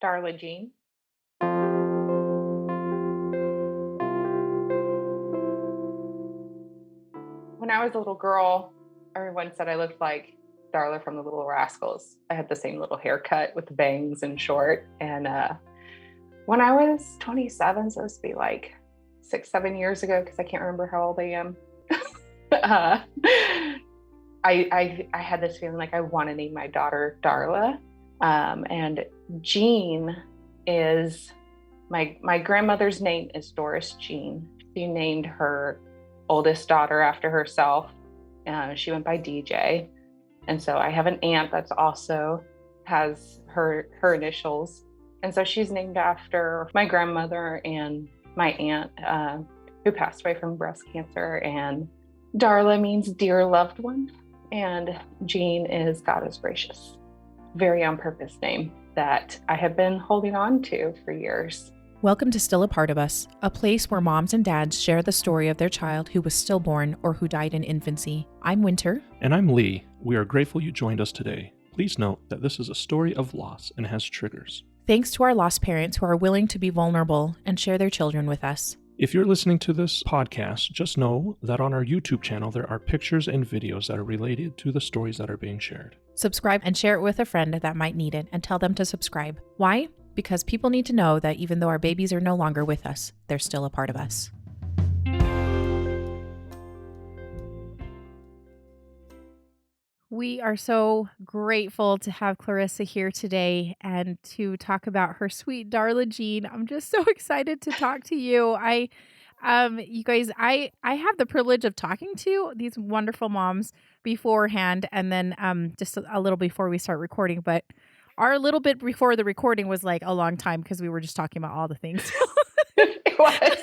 Darla Jean. When I was a little girl, everyone said I looked like Darla from the Little Rascals. I had the same little haircut with the bangs and short. And when I was 27, so this would be like 6-7 years ago, because I can't remember how old I am. uh, I had this feeling like I want to name my daughter Darla. And Jean is my grandmother's name is Doris Jean. She named her oldest daughter after herself. She went by DJ. And so I have an aunt that's also has her initials. And so she's named after my grandmother and my aunt who passed away from breast cancer. And Darla means dear loved one. And Jean is God is gracious. Very on purpose name that I have been holding on to for years. Welcome to Still a Part of Us, a place where moms and dads share the story of their child who was stillborn or who died in infancy. I'm Winter. And I'm Lee. We are grateful you joined us today. Please note that this is a story of loss and has triggers. Thanks to our lost parents who are willing to be vulnerable and share their children with us. If you're listening to this podcast, just know that on our YouTube channel there are pictures and videos that are related to the stories that are being shared. Subscribe and share it with a friend that might need it, and tell them to subscribe. Why? Because people need to know that even though our babies are no longer with us, they're still a part of us. We are so grateful to have Clairissa here today and to talk about her sweet Darla Jean. I'm just so excited to talk to you. You guys, I have the privilege of talking to these wonderful moms beforehand, and then just a little before we start recording. But our little bit before the recording was like a long time because we were just talking about all the things. It was.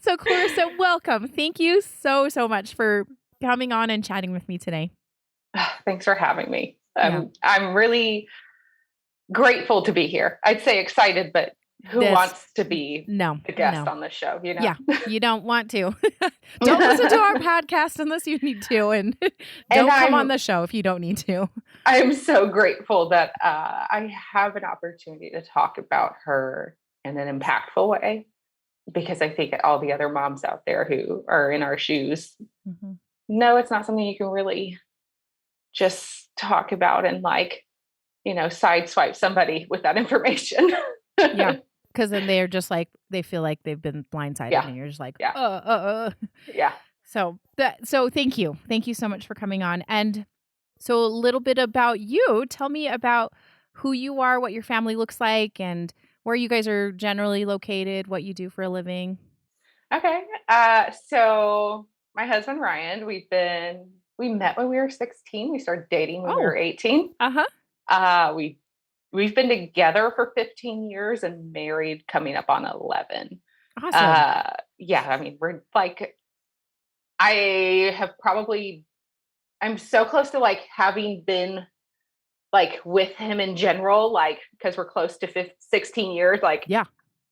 So Clairissa, welcome. Thank you so much for coming on and chatting with me today. Thanks for having me. I'm really grateful to be here. I'd say excited, but who wants to be a guest on the show? You know? Yeah, you don't want to. Don't listen to our podcast unless you need to, and don't come on the show if you don't need to. I'm so grateful that I have an opportunity to talk about her in an impactful way, because I think all the other moms out there who are in our shoes know it's not something you can really just talk about and sideswipe somebody with that information. Yeah. Because then they're just like, they feel like they've been blindsided, and you're just like, Yeah. So thank you. Thank you so much for coming on. And so a little bit about you. Tell me about who you are, what your family looks like, and where you guys are generally located, what you do for a living. Okay. So my husband, Ryan, we met when we were 16. We started dating when we were 18. We've been together for 15 years and married coming up on 11. Awesome. I mean, we're like, I'm so close to having been with him in general, because we're close to 16 years,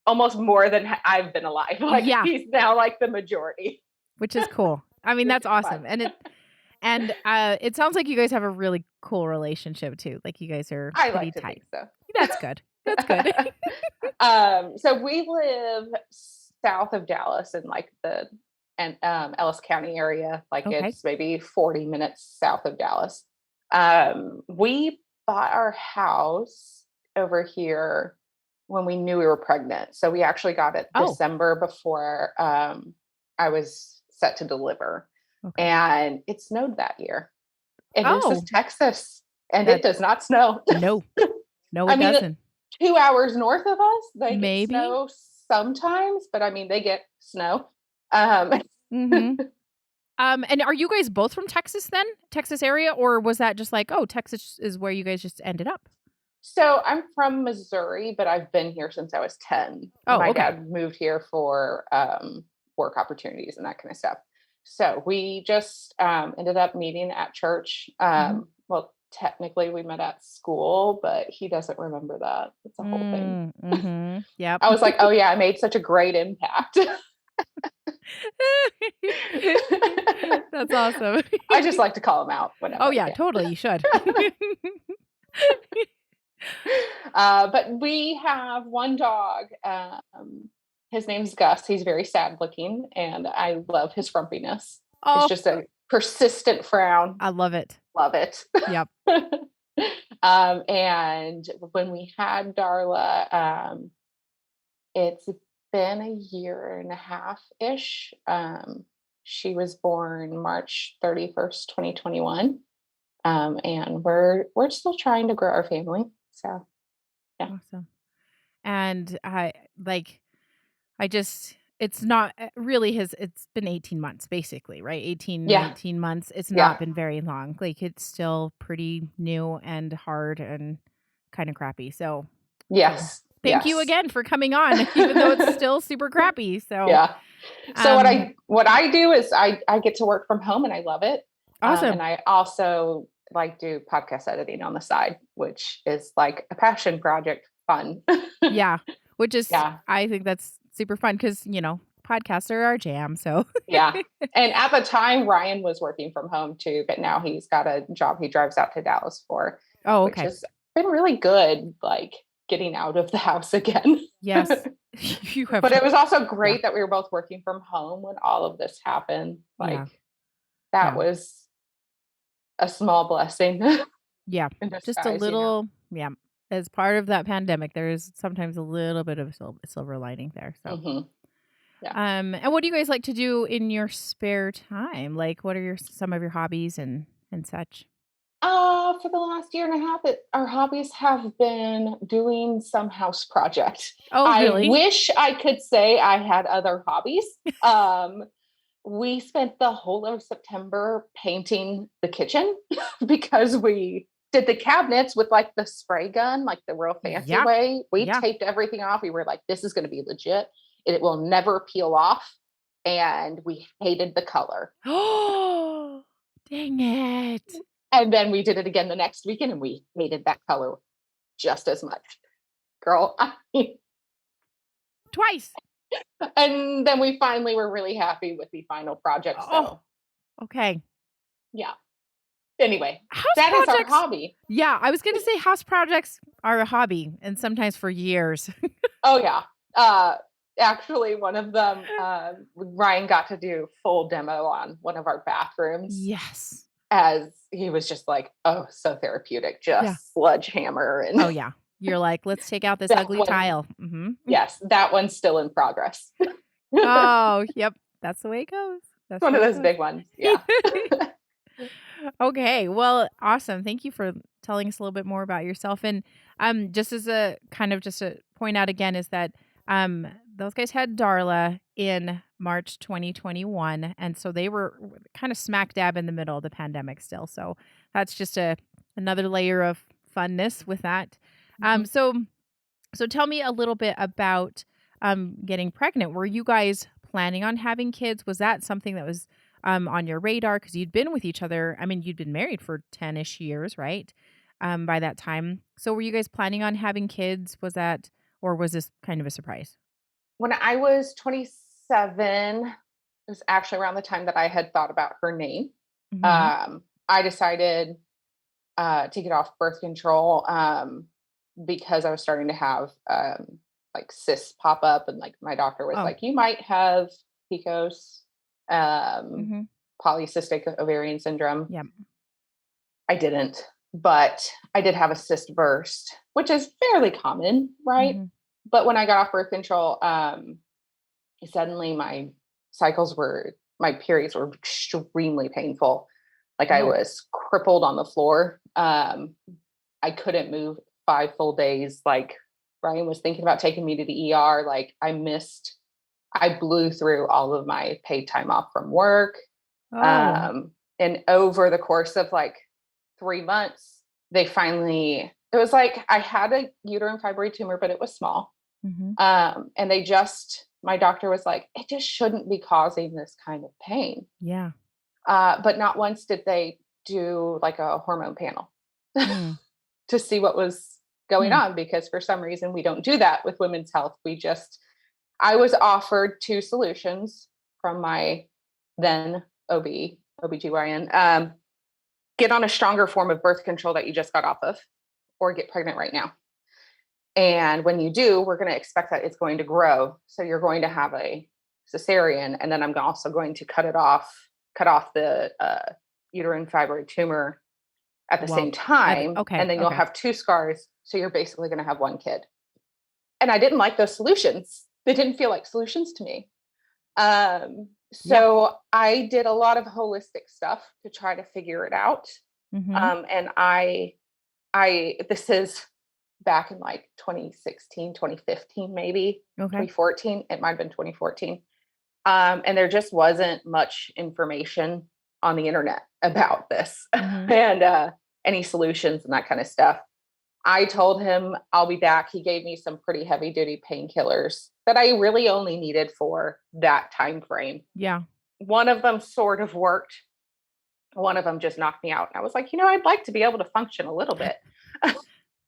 almost more than I've been alive. He's now the majority. Which is cool. I mean, that's awesome. And it sounds like you guys have a really cool relationship too. Like you guys are pretty tight. Think so. That's good. That's good. So we live south of Dallas in the Ellis County area. It's maybe 40 minutes south of Dallas. We bought our house over here when we knew we were pregnant. So we actually got it December before I was set to deliver. Okay. And it snowed that year. And this is Texas, and it does not snow. No, it doesn't. 2 hours north of us, they get snow sometimes, but I mean, they get snow. And are you guys both from Texas then? Texas area? Or was that just Texas is where you guys just ended up? So I'm from Missouri, but I've been here since I was 10. My dad moved here for work opportunities and that kind of stuff. So we just ended up meeting at church. Well, technically we met at school, but he doesn't remember that. It's a whole thing. Yeah. I was like, oh yeah, I made such a great impact. That's awesome. I just like to call him out whenever. Oh yeah, totally. You should. But we have one dog. His name's Gus. He's very sad looking, and I love his frumpiness. He's Oh, just a persistent frown. I love it. Love it. Yep. And when we had Darla, it's been a year and a half ish. She was born March 31st, 2021. And we're still trying to grow our family. So yeah. Awesome. And it's not really it's been 18 months basically, right? 18, Yeah. 19 months. It's Yeah. not been very long. Like it's still pretty new and hard and kind of crappy. So Yes. thank you again for coming on, even though it's still super crappy. So Yeah. So um, what I do is I get to work from home and I love it. awesome. And I also like do podcast editing on the side, which is like a passion project fun. Yeah. Which is, Yeah. I think that's super fun because, podcasts are our jam. So Yeah. And at the time, Ryan was working from home too, but now he's got a job he drives out to Dallas for, which okay. has been really good, like getting out of the house again. Yes. But it was also great that we were both working from home when all of this happened. Like that was a small blessing. Yeah. in disguise, Just a little, as part of that pandemic, there is sometimes a little bit of silver lining there. So, Mhm. Yeah. and what do you guys like to do in your spare time? Like, what are some of your hobbies and such? For the last year and a half, our hobbies have been doing some house project. Oh, I really? wish I could say I had other hobbies. We spent the whole of September painting the kitchen because we did the cabinets with like the spray gun, like the real fancy way. We taped everything off. We were like, this is going to be legit. It will never peel off. And we hated the color. Oh, dang it. And then we did it again the next weekend and we hated that color just as much. Girl, Twice. And then we finally were really happy with the final project. So, okay. Yeah. Anyway, house that projects, is our hobby. Yeah, I was going to say house projects are a hobby and sometimes for years. Oh, yeah. Actually, one of them, Ryan got to do full demo on one of our bathrooms. Yes. As he was just like, oh, so therapeutic, just sledgehammer. And oh, yeah. You're like, let's take out this ugly tile. Mm-hmm. Yes, that one's still in progress. Oh, yep. That's the way it goes. That's one of those big ones. Yeah. Okay. Well, awesome. Thank you for telling us a little bit more about yourself. And just as a kind of just to point out again is that those guys had Darla in March 2021. And so they were kind of smack dab in the middle of the pandemic still. So that's just another layer of funness with that. So tell me a little bit about getting pregnant. Were you guys planning on having kids? Was that something that was on your radar? Because you'd been with each other. I mean, you'd been married for 10-ish years, right? By that time. So were you guys planning on having kids? Or was this kind of a surprise? When I was 27, it was actually around the time that I had thought about her name. Mhm. I decided to get off birth control because I was starting to have like cysts pop up, and like my doctor was like, you might have PCOS, polycystic ovarian syndrome. Yep. I didn't, but I did have a cyst burst, which is fairly common, right? Mhm. But when I got off birth control, suddenly my periods were extremely painful. Like I was crippled on the floor. I couldn't move 5 full days. Like Brian was thinking about taking me to the ER. Like I blew through all of my paid time off from work. And over the course of like 3 months, it was like I had a uterine fibroid tumor, but it was small. Mhm. And my doctor was like, it just shouldn't be causing this kind of pain. Yeah. But not once did they do like a hormone panel to see what was going on, because for some reason we don't do that with women's health. I was offered 2 solutions from my then OBGYN. Get on a stronger form of birth control that you just got off of, or get pregnant right now. And when you do, we're going to expect that it's going to grow. So you're going to have a cesarean. And then I'm also going to cut off the uterine fibroid tumor at the same time. Okay. And then you'll have 2 scars. So you're basically going to have 1 kid. And I didn't like those solutions. They didn't feel like solutions to me. So I did a lot of holistic stuff to try to figure it out. And this is back in like 2016, 2015, maybe 2014. It might've been 2014. And there just wasn't much information on the internet about this and any solutions and that kind of stuff. I told him I'll be back. He gave me some pretty heavy duty painkillers that I really only needed for that time frame. Yeah. One of them sort of worked. One of them just knocked me out. And I was like, I'd like to be able to function a little bit.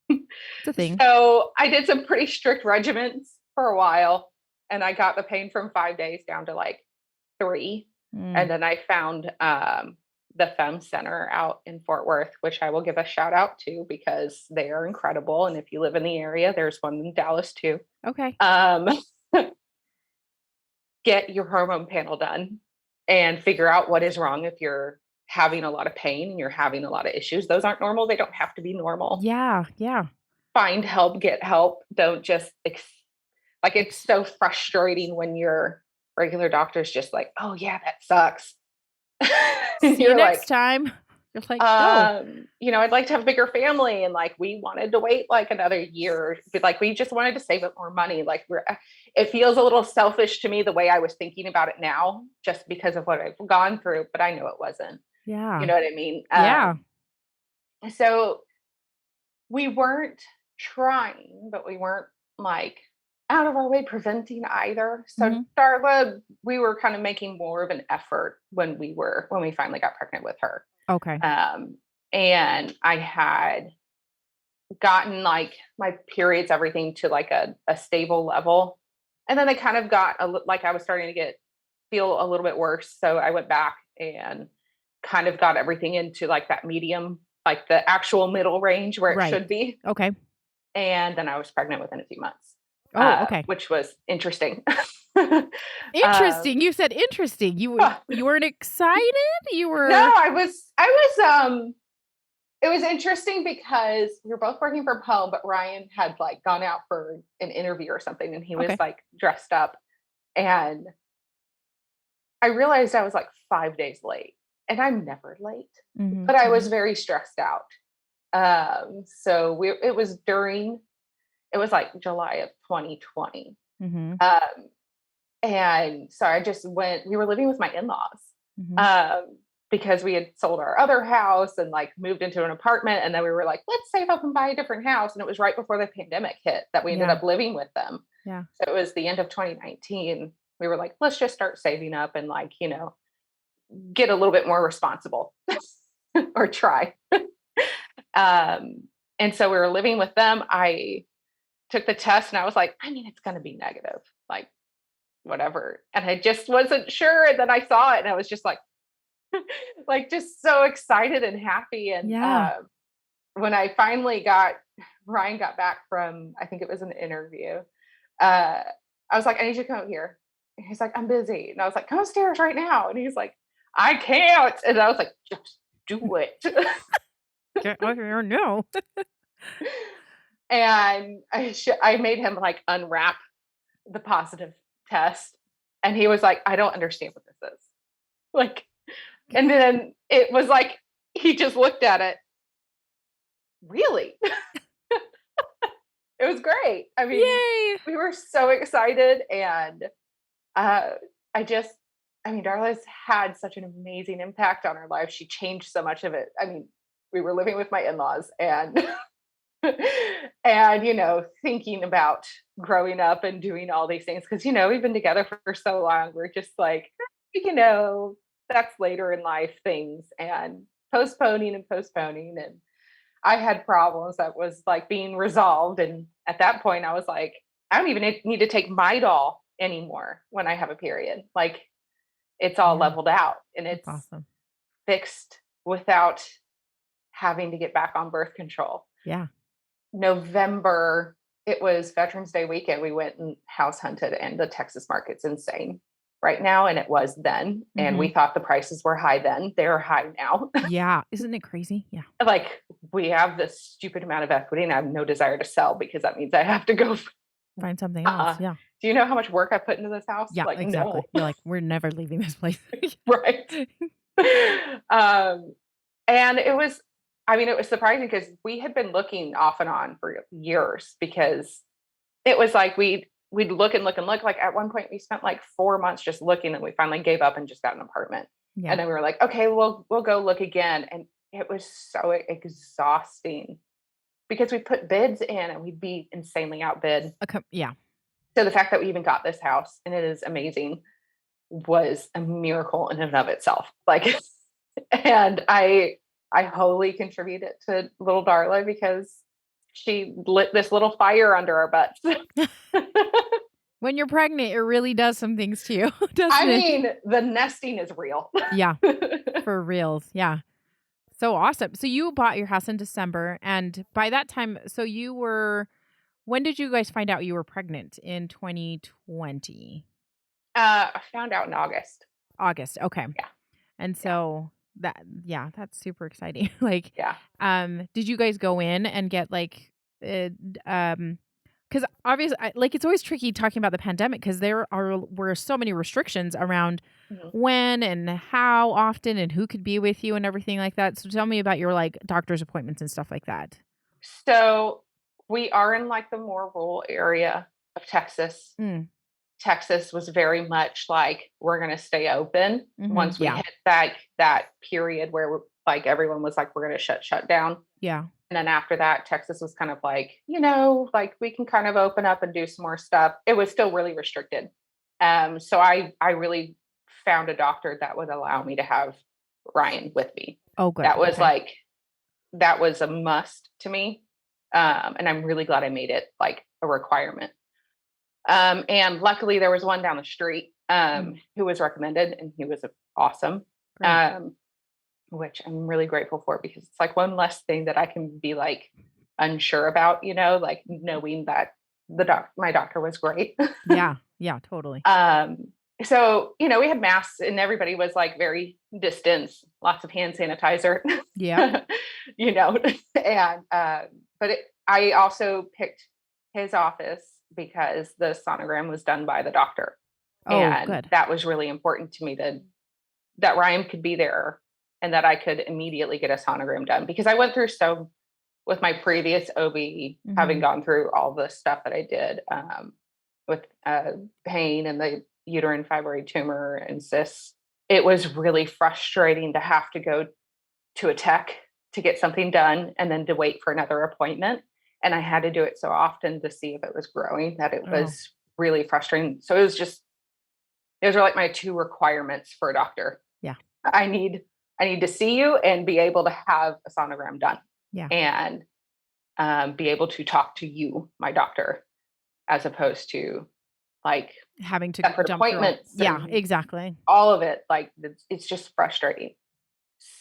It's a thing. So I did some pretty strict regimens for a while, and I got the pain from 5 days down to like 3. And then I found the Femme Center out in Fort Worth, which I will give a shout out to because they are incredible. And if you live in the area, there's one in Dallas too. Okay. Get your hormone panel done and figure out what is wrong if you're having a lot of pain and you're having a lot of issues. Those aren't normal. They don't have to be normal. Yeah. Find help, get help. Don't just it's so frustrating when your regular doctor's just like, oh yeah, that sucks. See you next time. You're like, no. I'd like to have a bigger family. And like, we wanted to wait like another year, but like, we just wanted to save up more money. Like it feels a little selfish to me the way I was thinking about it now, just because of what I've gone through, but I know it wasn't. Yeah. You know what I mean? Yeah. So we weren't trying, but we weren't like out of our way preventing either. So Darla, we were kind of making more of an effort when we finally got pregnant with her. Okay. And I had gotten like my periods, everything to like a stable level. And then they kind of got like I was starting to feel a little bit worse. So I went back and kind of got everything into like that medium, like the actual middle range where it should be. Okay. And then I was pregnant within a few months. Oh, okay. Which was interesting. Interesting. You said interesting. You weren't excited? You were. No, I was, it was interesting because we were both working from home, but Ryan had like gone out for an interview or something and he was like dressed up, and I realized I was like 5 days late, and I'm never late, but I was very stressed out. So it was like July of 2020. And so we were living with my in-laws, because we had sold our other house and like moved into an apartment. And then we were like, let's save up and buy a different house. And it was right before the pandemic hit that we ended up living with them. Yeah. So it was the end of 2019. We were like, let's just start saving up and like, get a little bit more responsible or try. And so we were living with them. I took the test and I was like, it's going to be negative, like whatever. And I just wasn't sure. And then I saw it and I was just like just so excited and happy. And when I finally Ryan got back from, I think it was an interview. I was like, I need you to come up here. And he's like, I'm busy. And I was like, come upstairs right now. And he's like, I can't. And I was like, just do it. No. And I made him like unwrap the positive test. And he was like, I don't understand what this is. Like, and then it was like, he just looked at it. Really? It was great. Yay! We were so excited. And Darla's had such an amazing impact on our life. She changed so much of it. We were living with my in-laws and and thinking about growing up and doing all these things because we've been together for so long. We're just like that's later in life things, and postponing and I had problems that was like being resolved, and at that point I was like, I don't even need to take Midol anymore when I have a period. Like it's all leveled out and it's awesome. Fixed without having to get back on birth control. Yeah. November it was Veterans Day weekend. We went and house hunted, and the Texas market's insane right now. And it was then. And we thought the prices were high then. They're high now. Yeah. Isn't it crazy? Yeah. Like, we have this stupid amount of equity, and I have no desire to sell because that means I have to go. Find something else. Yeah. Do you know how much work I put into this house? Yeah, Like, exactly. no. You're like, we're never leaving this place. Right. And it was, I mean, it was surprising because we had been looking off and on for years, because it was like we'd look and look and look. Like, at one point we spent like 4 months just looking, and we finally gave up and just got an apartment. Yeah. And then we were like, okay, we'll go look again. And it was so exhausting because we put bids in and we'd be insanely outbid. Yeah. So the fact that we even got this house, and it is amazing, was a miracle in and of itself. Like, and I wholly contribute it to little Darla, because she lit this little fire under our butts. When you're pregnant, it really does some things to you, doesn't I it? mean, the nesting is real. Yeah, for reals. Yeah. So awesome. So you bought your house in December, and by that time, when did you guys find out you were pregnant? In 2020? I found out in August. August. Okay. Yeah. And so that's super exciting. Like, Yeah. did you guys go in and get like, because obviously, like, it's always tricky talking about the pandemic, because were so many restrictions around when and how often and who could be with you and everything like that. So tell me about your like doctor's appointments and stuff like that. So we are in like the more rural area of Texas. Texas was very much like, we're going to stay open once we hit that period where like everyone was like, we're going to shut down. Yeah. And then after that, Texas was kind of like, like, we can kind of open up and do some more stuff. It was still really restricted. So I really found a doctor that would allow me to have Ryan with me. Oh, good. That was that was a must to me. And I'm really glad I made it like a requirement. And luckily there was one down the street who was recommended, and he was awesome. Which I'm really grateful for, because it's like one less thing that I can be like unsure about, like knowing that my doctor was great. Yeah. Yeah, totally. So, we had masks, and everybody was like very distance, lots of hand sanitizer. Yeah. And, but I also picked his office because the sonogram was done by the doctor. Oh, and good. That was really important to me, that Ryan could be there and that I could immediately get a sonogram done, because I went through with my previous OB, having gone through all the stuff that I did with pain and the uterine fibroid tumor and cysts. It was really frustrating to have to go to a tech to get something done and then to wait for another appointment. And I had to do it so often to see if it was growing that it was really frustrating. So those were like my two requirements for a doctor. Yeah. I need to see you and be able to have a sonogram done. Yeah. And be able to talk to you, my doctor, as opposed to like having to separate appointments. Yeah, exactly. All of it. Like, it's just frustrating.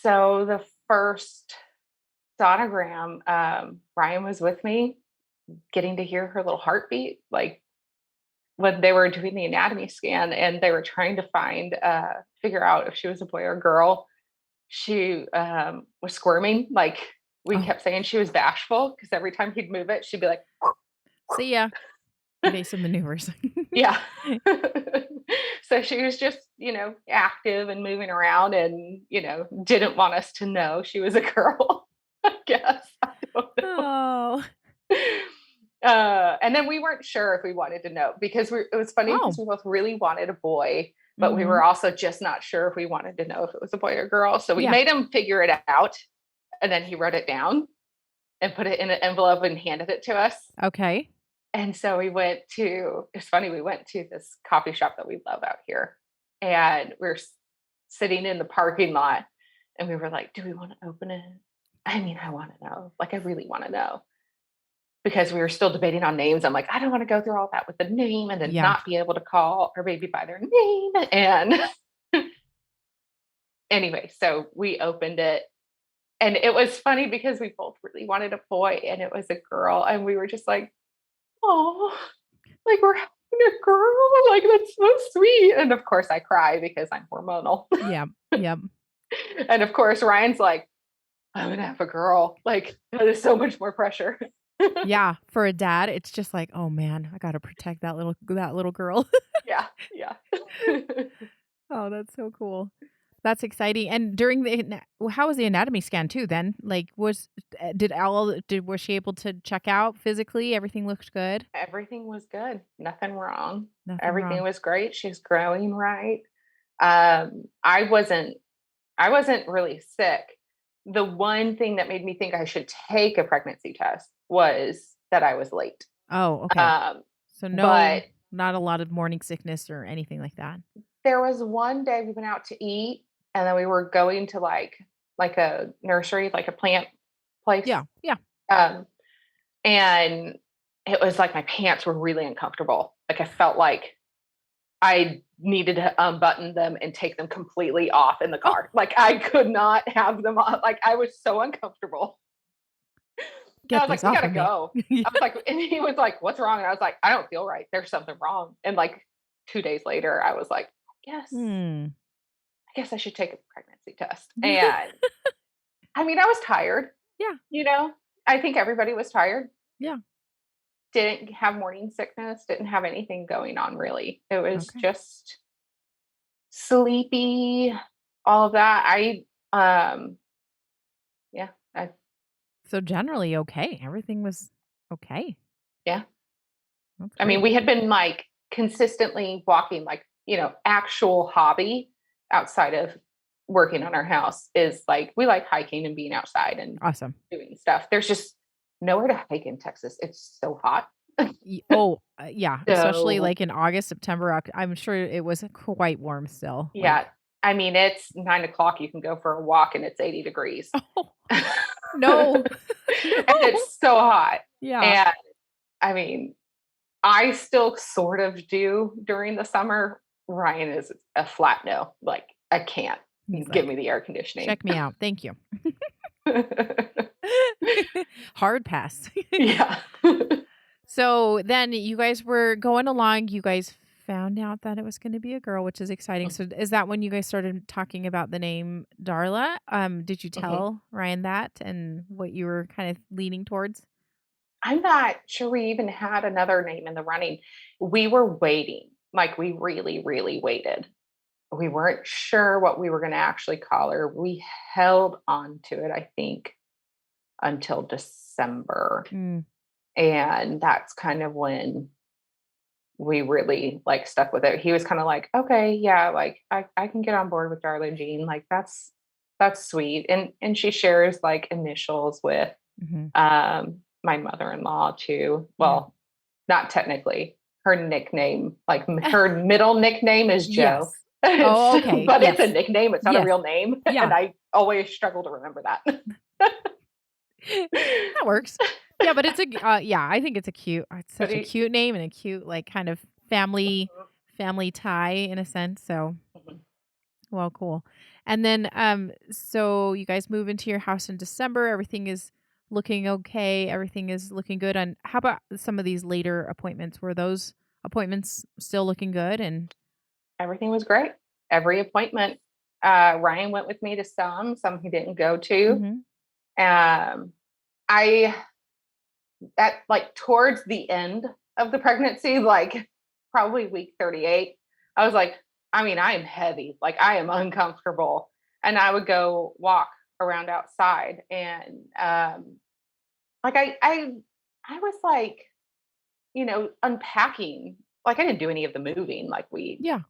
So the first sonogram, Ryan was with me, getting to hear her little heartbeat, like when they were doing the anatomy scan and they were trying to figure out if she was a boy or a girl. She was squirming. Like, we kept saying she was bashful, because every time he'd move it, she'd be like, see ya. Evasive maneuvers. Yeah. So she was just, active and moving around, and, didn't want us to know she was a girl, I guess. I don't know. And then we weren't sure if we wanted to know, because it was funny because we both really wanted a boy, but we were also just not sure if we wanted to know if it was a boy or girl. So we made him figure it out, and then he wrote it down and put it in an envelope and handed it to us. Okay. And so we went to this coffee shop that we love out here, and we were sitting in the parking lot, and we were like, do we want to open it? I mean, I want to know. Like, I really want to know. Because we were still debating on names. I'm like, I don't want to go through all that with the name and then not be able to call our baby by their name. And anyway, so we opened it, and it was funny because we both really wanted a boy, and it was a girl, and we were just like, oh, like we're having a girl. Like, that's so sweet. And of course I cry because I'm hormonal. Yeah. Yep. And of course Ryan's like, I'm gonna have a girl. Like, that is so much more pressure. Yeah. For a dad, it's just like, oh man, I gotta protect that little girl. Yeah, yeah. Oh, that's so cool. That's exciting. And during how was the anatomy scan too? Then, like, was she able to check out physically? Everything looked good. Everything was good. Nothing wrong. Nothing Everything wrong. was great. She's growing right. I wasn't really sick. The one thing that made me think I should take a pregnancy test was that I was late. Oh, okay. Um, So but not a lot of morning sickness or anything like that. there was one day we went out to eat and then we were going to like a nursery, like a plant place. Yeah. Yeah. Um, and it was like my pants were really uncomfortable. Like I felt like I needed to unbutton them and take them completely off in the Oh, car. Like I could not have them on. Like I was so uncomfortable. And I get was like, this we off gotta of me. go. I was like, and he was like, what's wrong? And I was like, I don't feel right. There's something wrong. And like 2 days later, I was like, Hmm. I guess I should take a pregnancy test. And I mean, I was tired, Yeah. you know, I think everybody was tired. Yeah. Didn't have morning sickness, didn't have anything going on really. It was Okay. just sleepy, all of that. Yeah, So generally okay. Everything was okay. yeah. That's I mean, great. we had been like consistently walking, like, actual hobby outside of working on our house is like we like hiking and being outside and Awesome. doing stuff. There's just nowhere to hike in Texas. It's so hot. Yeah, especially So, like in August, September, I'm sure it was quite warm still. yeah, Like, I mean, it's 9 o'clock. You can go for a walk and it's 80 degrees. oh, And no. No. it's so hot. Yeah. And I mean, I still sort of do during the summer. Ryan is a flat no. Like, I can't. He's Give like, me the air conditioning. check me out. Thank you. Hard pass. Yeah. So then you guys were going along. You guys found out that it was going to be a girl, which is exciting. So is that when you guys started talking about the name Darla? Did you Mhm. tell Ryan that and what you were kind of leaning towards? I'm not sure we even had another name in the running. We were waiting. Like, we really, really waited. We weren't sure what we were going to actually call her. We held on to it, I think, until December. Mm, And that's kind of when we really like stuck with it. He was kind of like, okay, yeah, like I can get on board with Darla Jean. Like that's sweet. And she shares like initials with hmm. my mother-in-law too. Yeah. Well, not technically. Her nickname, like her middle nickname is Joe. Yes. Oh, okay. But it's a Yes. nickname, it's not a Yes. real name. Yeah. And I always struggle to remember that. That works. Yeah, but yeah, I think it's But such a cute name and a cute, like, kind of family tie in a sense. So, Mhm. well, cool. And then, so you guys move into your house in December. Everything is looking okay. Everything is looking good. And how about some of these later appointments? Were those appointments still looking good? And Everything was great. Every appointment. Ryan went with me to some he didn't go to. hmm. Um, I at like towards the end of the pregnancy, like probably week 38, I was like, I mean, I am heavy, like I am uncomfortable. And I would go walk around outside and like I was like, unpacking. Like I didn't do any of the moving. Like Yeah.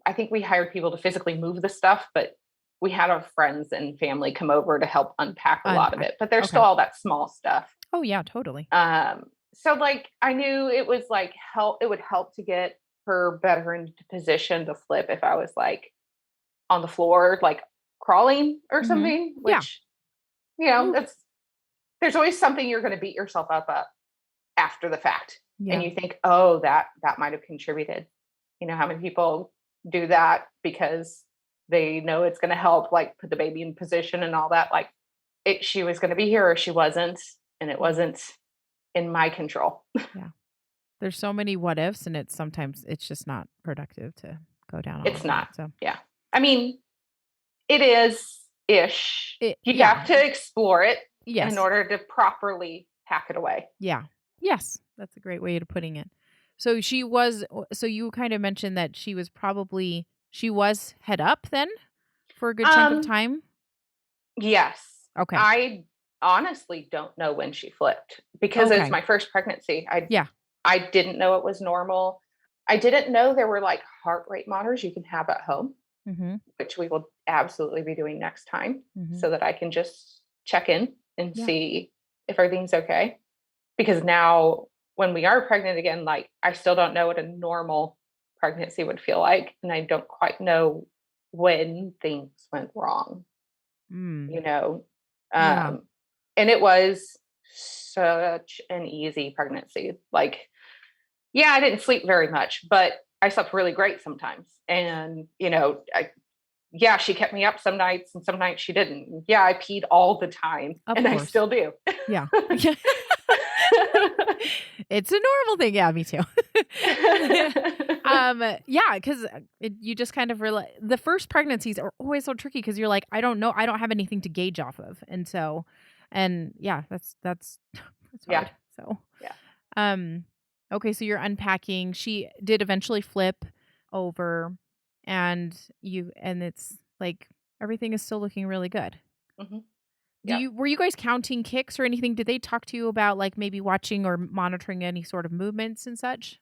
I think we hired people to physically move the stuff, but we had our friends and family come over to help unpack a lot of Unpack. it. But there's still Okay. all that small stuff. Oh, yeah, totally. So like I knew it was like it would help to get her better into position to flip if I was like on the floor, like crawling or Hmm. something, Yeah. which, Oof. that's there's always something you're going to beat yourself up after the fact. And Yeah. you think, oh, that might have contributed. You know how many people do that because they know it's going to help, like put the baby in position and all that. Like she was going to be here or she wasn't, and it wasn't. in my control. Yeah. There's so many what ifs, and sometimes it's just not productive to go down all It's of that. not. So Yeah. I mean, it is ish. You yeah. have to explore it in Yes. order to properly pack it away. Yeah. Yes. That's a great way of putting it. So so you kind of mentioned that she was head up then for a good chunk of Um, time. yes. Okay. I honestly don't know when she flipped because it's Okay. my first pregnancy. Yeah. I didn't know it was normal. I didn't know there were like heart rate monitors you can have at home, Mm-hmm. which we will absolutely be doing next time Mm-hmm. so that I can just check in and Yeah. see if everything's okay. Because now when we are pregnant again, like I still don't know what a normal pregnancy would feel like. And I don't quite know when things went wrong, Mm. you know. Yeah. And it was such an easy pregnancy. Like, yeah, I didn't sleep very much, but I slept really great sometimes. And, yeah, she kept me up some nights and some nights she didn't. Yeah, I peed all the time Of and I course. still do. Yeah. It's a normal thing. Yeah, me too. Yeah, because you just kind of realize the first pregnancies are always so tricky because you're like, I don't know, I don't have anything to gauge off of, and yeah, that's that's Yeah. hard. So, Yeah. okay, so you're unpacking. She did eventually flip over, and it's like everything is still looking really good. Hmm. Yeah. Were you guys counting kicks or anything? Did they talk to you about like maybe watching or monitoring any sort of movements and such?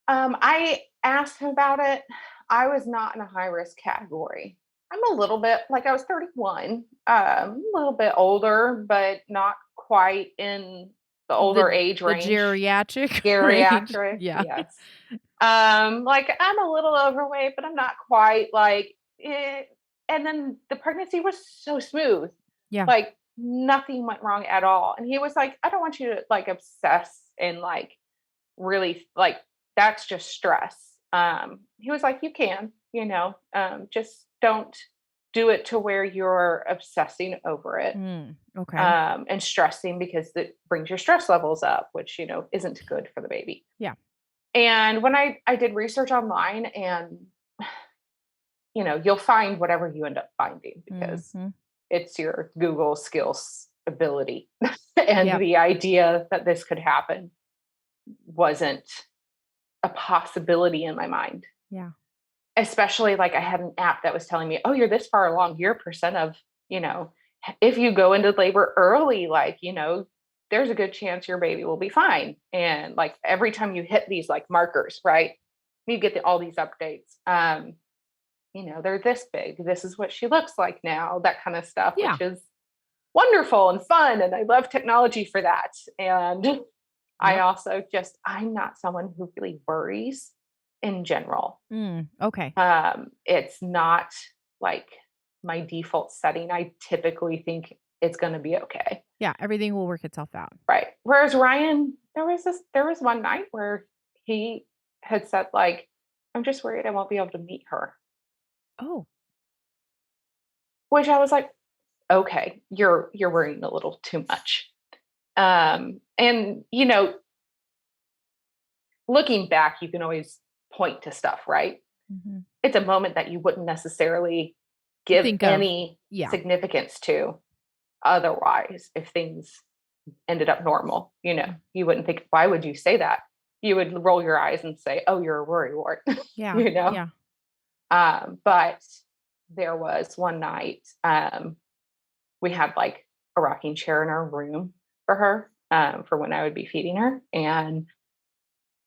I asked him about it. I was not in a high risk category. I'm a little bit like I was 31, a little bit older, but not quite in the older age The range. geriatric range. Geriatric, Yeah. yes. Like I'm a little overweight, but I'm not quite like it. And then the pregnancy was so smooth. Yeah. Like nothing went wrong at all. And he was like, I don't want you to like obsess and like really like that's just stress. He was like, you can, just don't do it to where you're obsessing over it, Okay. and stressing because it brings your stress levels up, which isn't good for the baby. Yeah. And when I did research online, and you'll find whatever you end up finding because Mhm. it's your Google skills ability, and Yep. the idea that this could happen wasn't a possibility in my mind. Yeah. Especially like I had an app that was telling me, oh, you're this far along, your percent of, if you go into labor early, like, there's a good chance your baby will be fine. And like every time you hit these like markers, right, you get all these updates. They're this big. This is what she looks like now, that kind of stuff, Yeah. which is wonderful and fun. And I love technology for that. And I Yep. also I'm not someone who really worries in general. Okay. It's not like my default setting. I typically think it's going to be okay. Yeah, everything will work itself out. Right. Whereas Ryan, there was one night where he had said like, I'm just worried I won't be able to meet her, Oh. which I was like, okay, you're worrying a little too much. And looking back, you can always point to stuff, right? Mhm. It's a moment that you wouldn't necessarily give Think of any yeah. significance to otherwise if things ended up normal. You wouldn't think, why would you say that? You would roll your eyes and say, oh, you're a worry wart. Yeah. Yeah. But there was one night, we had like a rocking chair in our room for her, for when I would be feeding her. And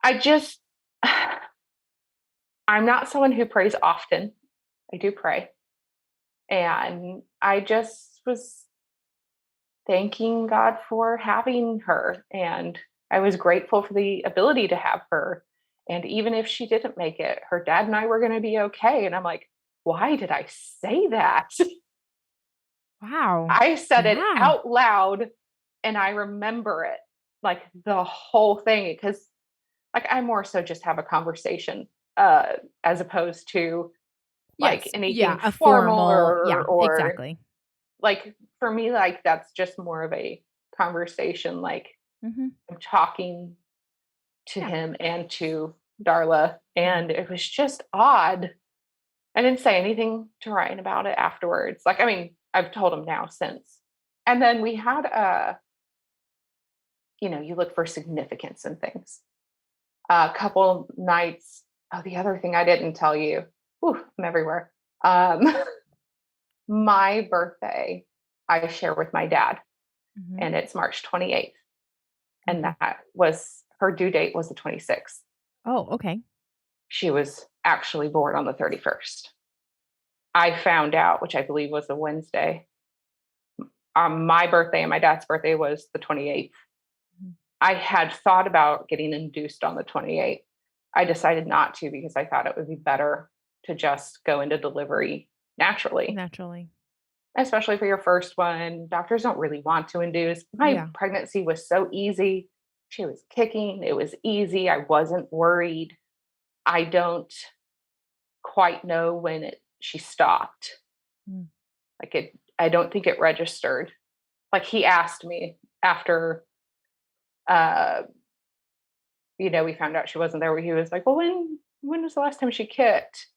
I just I'm not someone who prays often. I do pray. And I just was thanking God for having her. And I was grateful for the ability to have her. And even if she didn't make it, her dad and I were going to be okay. And I'm like, why did I say that? Wow. I said it Yeah. out loud and I remember it like the whole thing because like I more so just have a conversation, as opposed to like Yes. anything Yeah. A formal formal. Yeah. or Exactly. like for me, like that's just more of a conversation, like Mm-hmm. I'm talking to Yeah. him and to Darla, and it was just odd. I didn't say anything to Ryan about it afterwards. Like, I mean, I've told him now since. And then we had you look for significance in things. A couple nights. Oh, the other thing I didn't tell you. Whew, I'm everywhere. Um, my birthday, I share with my dad, Mm-hmm. and it's March 28th. And Okay. that was her due date was the 26th. Oh, okay. She was actually born on the 31st. I found out, which I believe was a Wednesday. My birthday and my dad's birthday was the 28th. Mhm. I had thought about getting induced on the 28th. I decided not to because I thought it would be better to just go into delivery naturally, Naturally. especially for your first one. Doctors don't really want to induce. My Yeah. pregnancy was so easy. She was kicking, it was easy. I wasn't worried. I don't quite know when she stopped. Mm. I don't think it registered. Like he asked me after uh we found out she wasn't there, where he was like, well, when was the last time she kicked?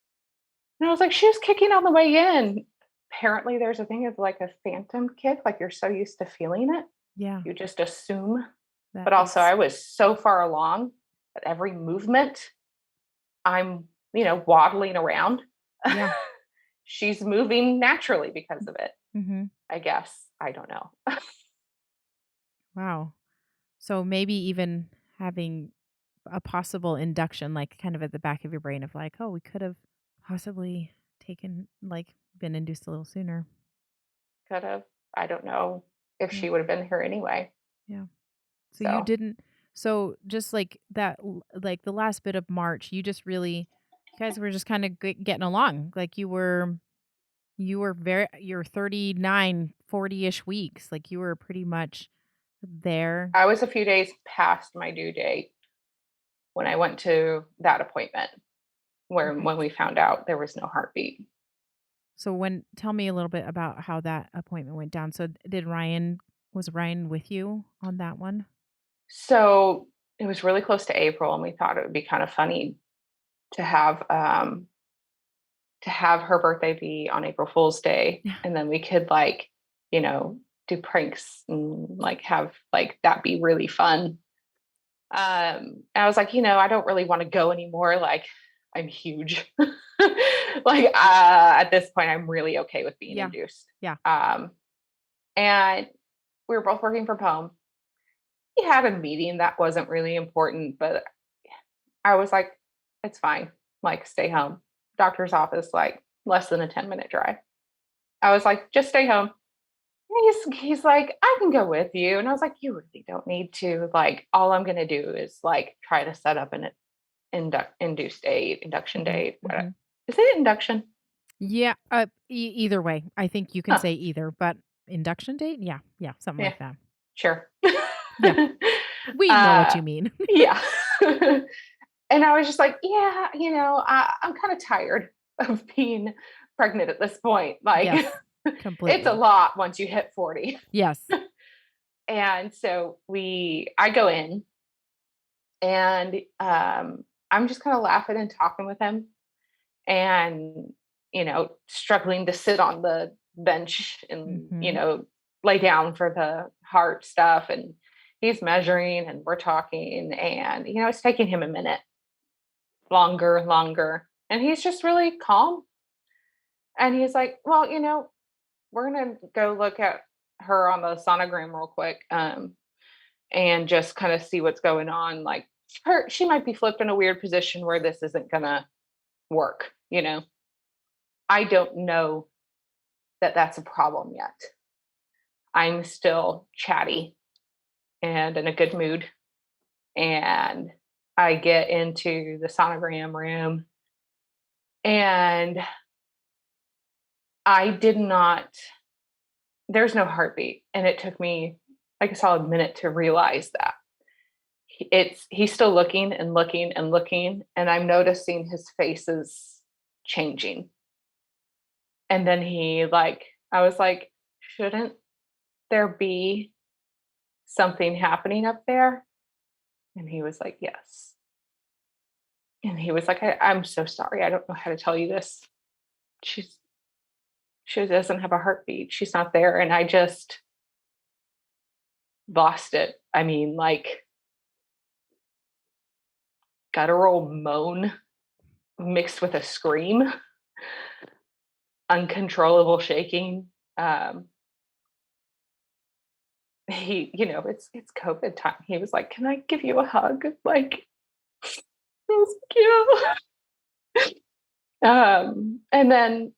And I was like, she was kicking on the way in. Apparently there's a thing of like a phantom kick, like you're so used to feeling it, Yeah. you just assume. That But also is. I was so far along that every movement I'm waddling around. Yeah. She's moving naturally because of it, Mm-hmm. I guess. I don't know. Wow. So maybe even having a possible induction, like kind of at the back of your brain of like, oh, we could have possibly been induced a little sooner. Could have. I don't know if Yeah. she would have been here anyway. Yeah. So you So didn't, so just like that, like the last bit of March, you just really, you guys were just kind of getting along. Like you're 39, 40-ish weeks. Like you were pretty much there. I was a few days past my due date when I went to that appointment, where Okay. when we found out there was no heartbeat. So tell me a little bit about how that appointment went down. So was Ryan with you on that one? So it was really close to April, and we thought it would be kind of funny to have her birthday be on April Fool's Day, Yeah. and then we could you know, do pranks and like have like that be really fun. And I was like, I don't really want to go anymore. Like, I'm huge. Like, at this point, I'm really okay with being Yeah. induced. Yeah. And we were both working from home. We had a meeting that wasn't really important, but I was like, it's fine. Like, stay home. Doctor's office, like less than a 10-minute drive. I was like, just stay home. He's like, I can go with you. And I was like, you really don't need to. Like, all I'm gonna do is like try to set up an induced date, induction Hmm. date. Hmm. Is it induction? Yeah. Either way, I think you can Huh. say either, but induction date? Yeah. Yeah. Something Yeah, like that. sure. Yeah. We know what uh you mean. yeah. And I was just like, yeah, I'm kind of tired of being pregnant at this point. Like, Yes. it's a Completely. lot once you hit 40. Yes. And so I go in, and I'm just kind of laughing and talking with him, and struggling to sit on the bench and Hmm. lay down for the heart stuff. And he's measuring, and we're talking, and it's taking him a minute, longer, and he's just really calm. And he's like, well, we're gonna go look at her on the sonogram real quick, and just kind of see what's going on. Like, she might be flipped in a weird position where this isn't gonna work. I don't know that that's a problem yet. I'm still chatty and in a good mood. And I get into the sonogram room, and I did not, there's no heartbeat. And it took me like a solid minute to realize that. He's still looking and looking and looking, and I'm noticing his face is changing. And then I was like, shouldn't there be something happening up there? And he was like, yes. And he was like, I'm so sorry. I don't know how to tell you this. She's she doesn't have a heartbeat. She's not there. And I just lost it. I mean, like guttural moan mixed with a scream, uncontrollable shaking. Um, it's COVID time. He was like, "Can I give you a hug?" Like, I was like, yeah. And then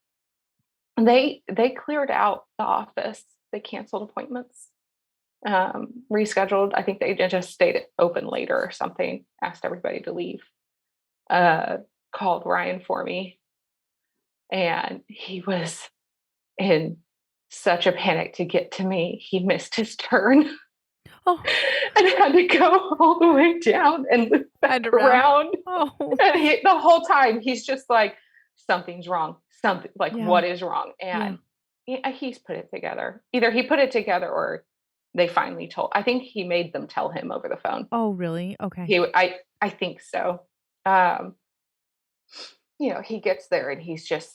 they cleared out the office. They canceled appointments, rescheduled. I think they just stayed open later or something. Asked everybody to leave. Uh, Called Ryan for me, and he was in such a panic to get to me. He missed his turn Oh, and had to go all the way down and loop and back around. around. Oh, And the whole time he's just like, something's wrong. Something like, yeah. what is wrong? Yeah. And he's put it together. Either he put it together or they finally told. I think he made them tell him over the phone. Oh, really? Okay. I think so. Um, he gets there and he's just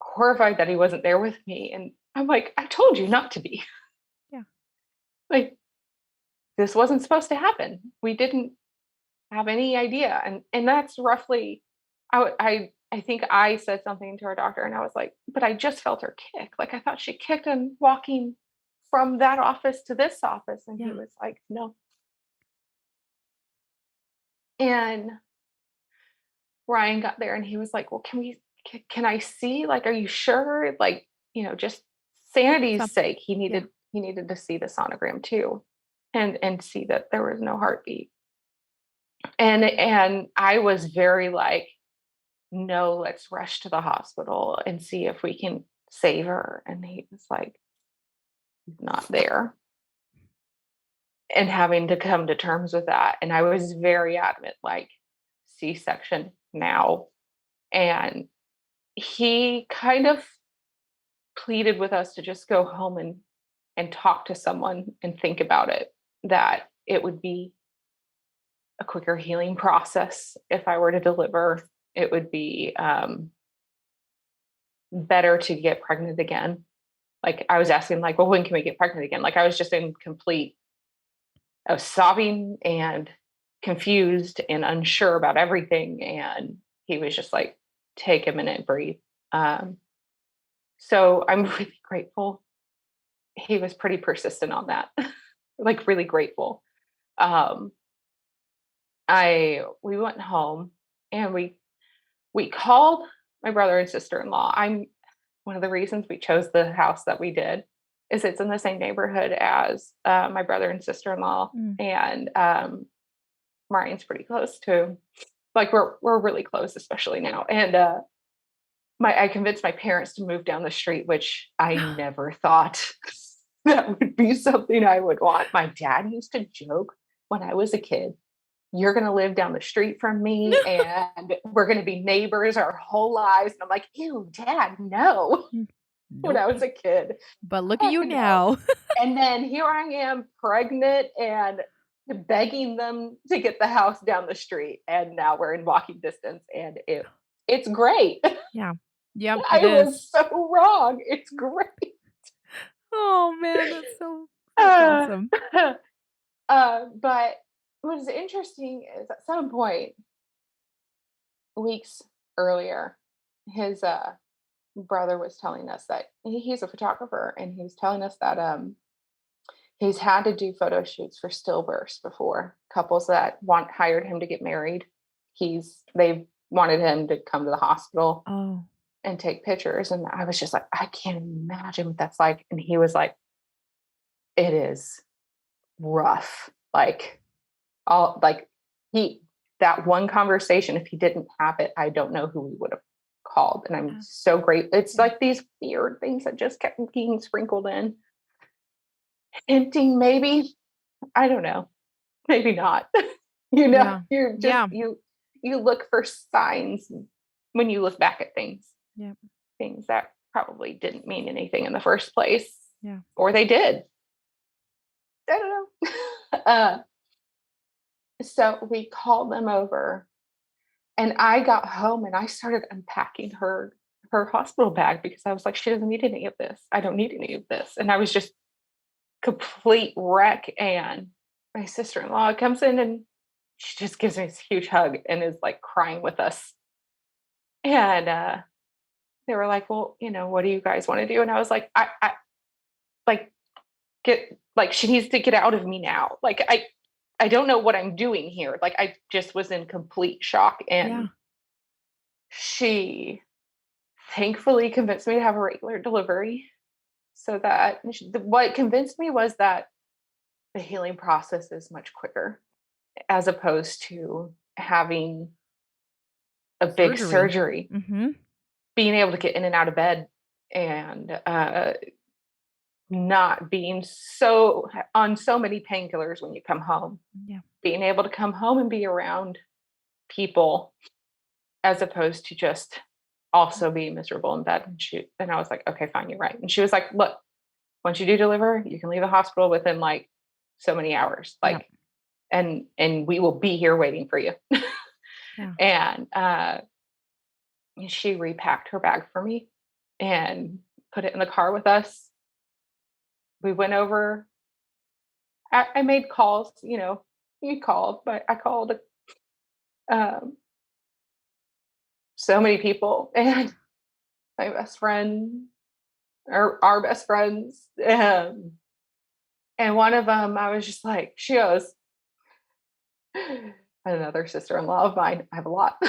horrified that he wasn't there with me. And I'm like, I told you not to be. Yeah. Like, this wasn't supposed to happen. We didn't have any idea. And that's roughly, I think I said something to our doctor and I was like, but I just felt her kick. Like, I thought she kicked and walking from that office to this office. And he Yeah. was like, no. And Ryan got there and he was like, well, can I see? Like, are you sure? Like, just sanity's Something. sake, he Yeah. needed to see the sonogram too, and see that there was no heartbeat. And I was very like, no, let's rush to the hospital and see if we can save her. And he was like, not there. And having to come to terms with that. And I was very adamant, like, C-section now. And he kind of pleaded with us to just go home and talk to someone and think about it, that it would be a quicker healing process if I were to deliver. It would be better to get pregnant again. Like, I was asking, like, well, when can we get pregnant again? Like, I was just I was sobbing and confused and unsure about everything. And he was just like, take a minute and breathe. So I'm really grateful. He was pretty persistent on that, like, really grateful. Um, we went home and we called my brother and sister-in-law. One of the reasons we chose the house that we did is it's in the same neighborhood as my brother and sister-in-law, and Ryan's pretty close to, like, we're really close, especially now. And I convinced my parents to move down the street, which I never thought that would be something I would want. My dad used to joke when I was a kid, you're going to live down the street from me and we're going to be neighbors our whole lives. And I'm like, ew, Dad, no. When I was a kid. But look at you now. And then here I am, pregnant and begging them to get the house down the street. And now we're in walking distance and it's great. Yeah. Yep. I was so wrong. It's great. Oh man, that's awesome. But what is interesting is at some point, weeks earlier, his brother was telling us that he's a photographer, and he was telling us that he's had to do photo shoots for stillbirths before. Couples that hired him to get married, they wanted him to come to the hospital and take pictures. And I was just like, I can't imagine what that's like. And he was like, it is rough. Like, that one conversation, if he didn't have it, I don't know who we would have called. And I'm so grateful. It's like these weird things that just kept being sprinkled in, hinting maybe, I don't know, maybe not. You're just you look for signs when you look back at things. Yeah. Things that probably didn't mean anything in the first place. Yeah. Or they did. I don't know. So we called them over, and I got home and I started unpacking her hospital bag because I was like, she doesn't need any of this. I don't need any of this. And I was just complete wreck. And my sister-in-law comes in and she just gives me this huge hug and is like crying with us. And they were like, well, what do you guys want to do? And I was like, I like get like she needs to get out of me now. Like I don't know what I'm doing here. Like I just was in complete shock. And Yeah. she thankfully convinced me to have a regular delivery. So that what convinced me was that the healing process is much quicker as opposed to having a big surgery. Mm-hmm. Being able to get in and out of bed and not being so on so many painkillers when you come home. Yeah. Being able to come home and be around people as opposed to just also being miserable in bed. And I was like, okay, fine, you're right. And she was like, look, once you do deliver, you can leave the hospital within like so many hours. Like, and we will be here waiting for you. Yeah. And she repacked her bag for me and put it in the car with us. We went over. I made calls, you called, but I called um, so many people and my best friend, or our best friends. And one of them, I was just like, she goes, another sister-in-law of mine, I have a lot.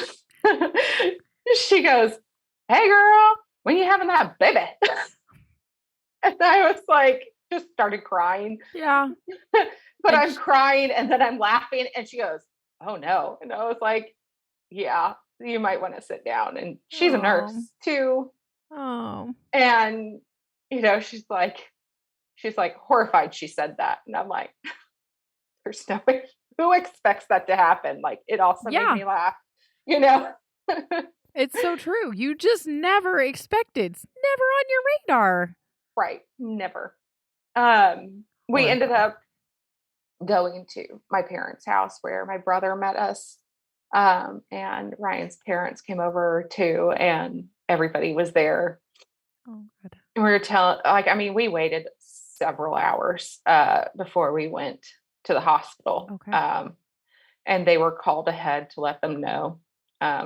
She goes, hey girl, when you having that baby? And I was like, just started crying. Yeah. But I'm crying and then I'm laughing. And she goes, oh no. And I was like, yeah, you might want to sit down. And she's a nurse too. Oh. And, she's like horrified she said that. And I'm like, there's no way. Who expects that to happen? Like, it also made me laugh, It's so true. You just never expect it. It's never on your radar. Right. Never. We ended up going to my parents' house where my brother met us. And Ryan's parents came over too, and everybody was there. Oh, good. And we were we waited several hours before we went to the hospital. Okay. And they were called ahead to let them know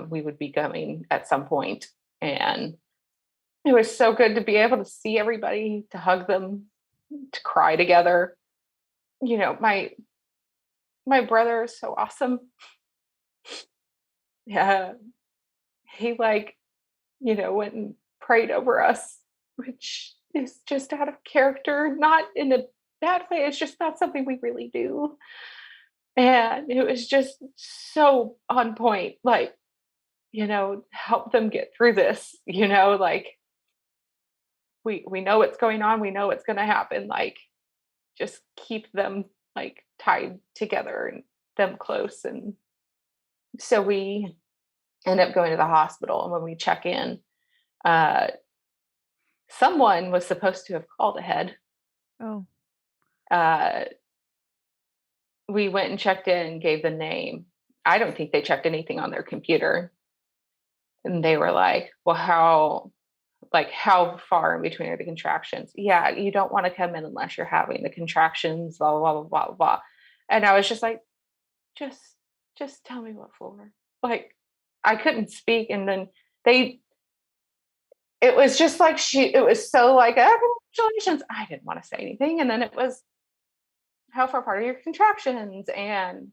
we would be coming at some point. And it was so good to be able to see everybody, to hug them, to cry together. My brother is so awesome. Yeah. He went and prayed over us, which is just out of character, not in a bad way. It's just not something we really do. And it was just so on point, help them get through this, we know what's going on. We know what's going to happen. Just keep them tied together and them close. And so we end up going to the hospital. And when we check in, someone was supposed to have called ahead. Oh. We went and checked in and gave the name. I don't think they checked anything on their computer. And they were like, well, how far in between are the contractions? Yeah, you don't want to come in unless you're having the contractions, blah, blah, blah, blah, blah. And I was just like, just tell me what floor. I couldn't speak. And then it was just like it was so like, oh, congratulations. I didn't want to say anything. And then it was, how far apart are your contractions? And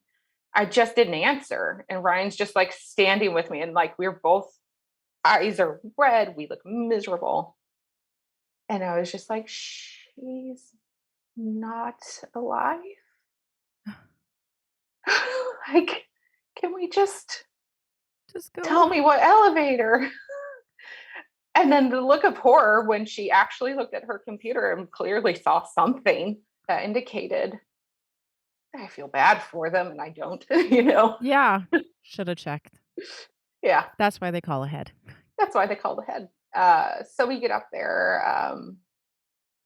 I just didn't answer. And Ryan's just standing with me. And we're both, eyes are red. We look miserable. And I was just like, she's not alive. Can we just go? Tell me what elevator? And then the look of horror when she actually looked at her computer and clearly saw something that indicated, I feel bad for them and I don't, Yeah. Should have checked. Yeah. That's why they call ahead. That's why they called ahead. So we get up there.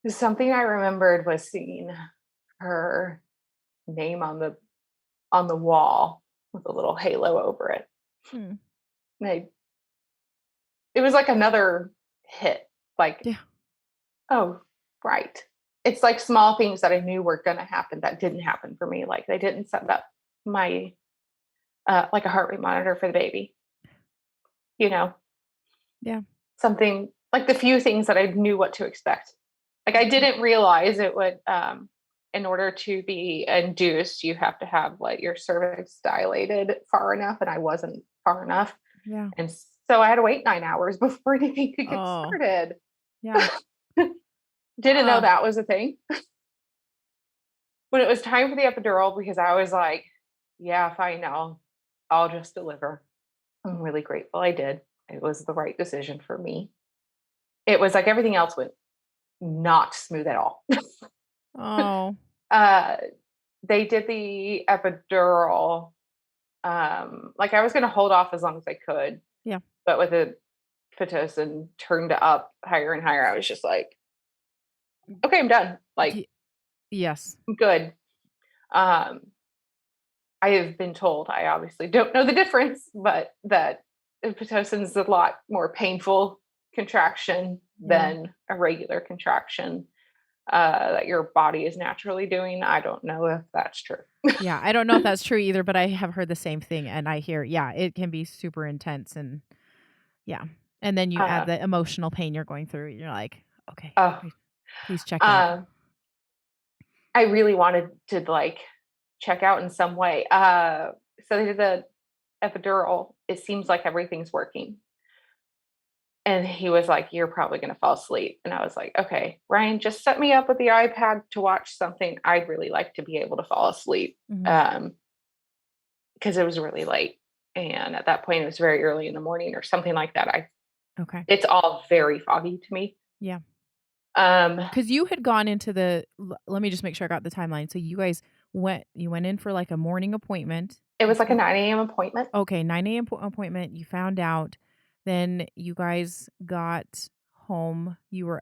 Something I remembered was seeing her name on the wall with a little halo over it. Hmm. It was like another hit. Like, Yeah. oh, right. It's like small things that I knew were going to happen that didn't happen for me. Like they didn't set up my like a heart rate monitor for the baby. Yeah. Something like the few things that I knew what to expect. Like I didn't realize it would in order to be induced, you have to have like your cervix dilated far enough, and I wasn't far enough. Yeah. And so I had to wait 9 hours before anything could get Oh. started. Yeah. Didn't know that was a thing. When it was time for the epidural, because I was like, yeah, fine, I'll just deliver. I'm really grateful I did. It was the right decision for me. It was like everything else went not smooth at all. Oh. They did the epidural. Like I was going to hold off as long as I could. Yeah. But with the Pitocin turned up higher and higher, I was just like, okay, I'm done. Like, yes. I'm good. I have been told, I obviously don't know the difference, but that Pitocin is a lot more painful contraction than a regular contraction that your body is naturally doing. I don't know if that's true. Yeah, I don't know if that's true either, but I have heard the same thing, and I hear, it can be super intense, and yeah, and then you add the emotional pain you're going through. You're like, okay, please check out. I really wanted to like check out in some way. So they did the epidural. It seems like everything's working. And he was like, you're probably going to fall asleep. And I was like, okay, Ryan, just set me up with the iPad to watch something. I'd really like to be able to fall asleep. Because it was really late. And at that point, it was very early in the morning or something like that. It's all very foggy to me. Yeah. Because you had gone into let me just make sure I got the timeline. So you guys went in for like a morning appointment. It was like a 9 a.m. appointment. Okay, 9 a.m. appointment. You found out. Then you guys got home. You were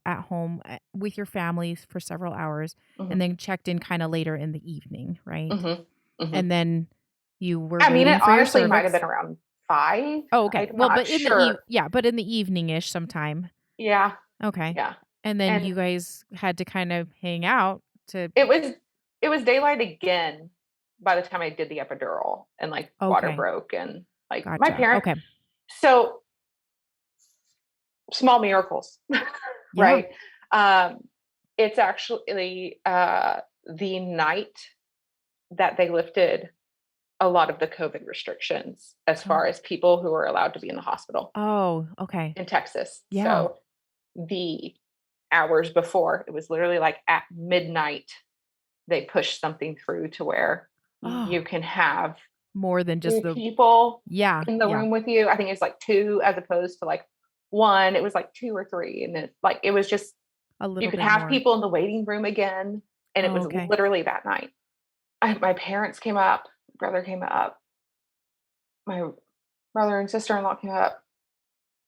at home with your families for several hours, and then checked in kind of later in the evening, right? And then you were. I mean, it for honestly might have been around 5. Oh, okay. I'm well, not but in sure. but in the evening-ish sometime. Yeah. Okay. Yeah. And then you guys had to kind of hang out to. It was daylight again by the time I did the epidural, and like water broke, and like my parents. Okay. So small miracles, right? It's actually the night that they lifted a lot of the COVID restrictions as far as people who were allowed to be in the hospital. Oh, okay. In Texas. Yeah. So the hours before, it was literally like at midnight, they pushed something through to where you can have more than just the people in the room with you. I think it's like 2 as opposed to like 1. It was like 2 or 3. And it was just, a little you could bit have more. people in the waiting room again. And it was literally that night. My parents came up, brother came up, my brother and sister-in-law came up,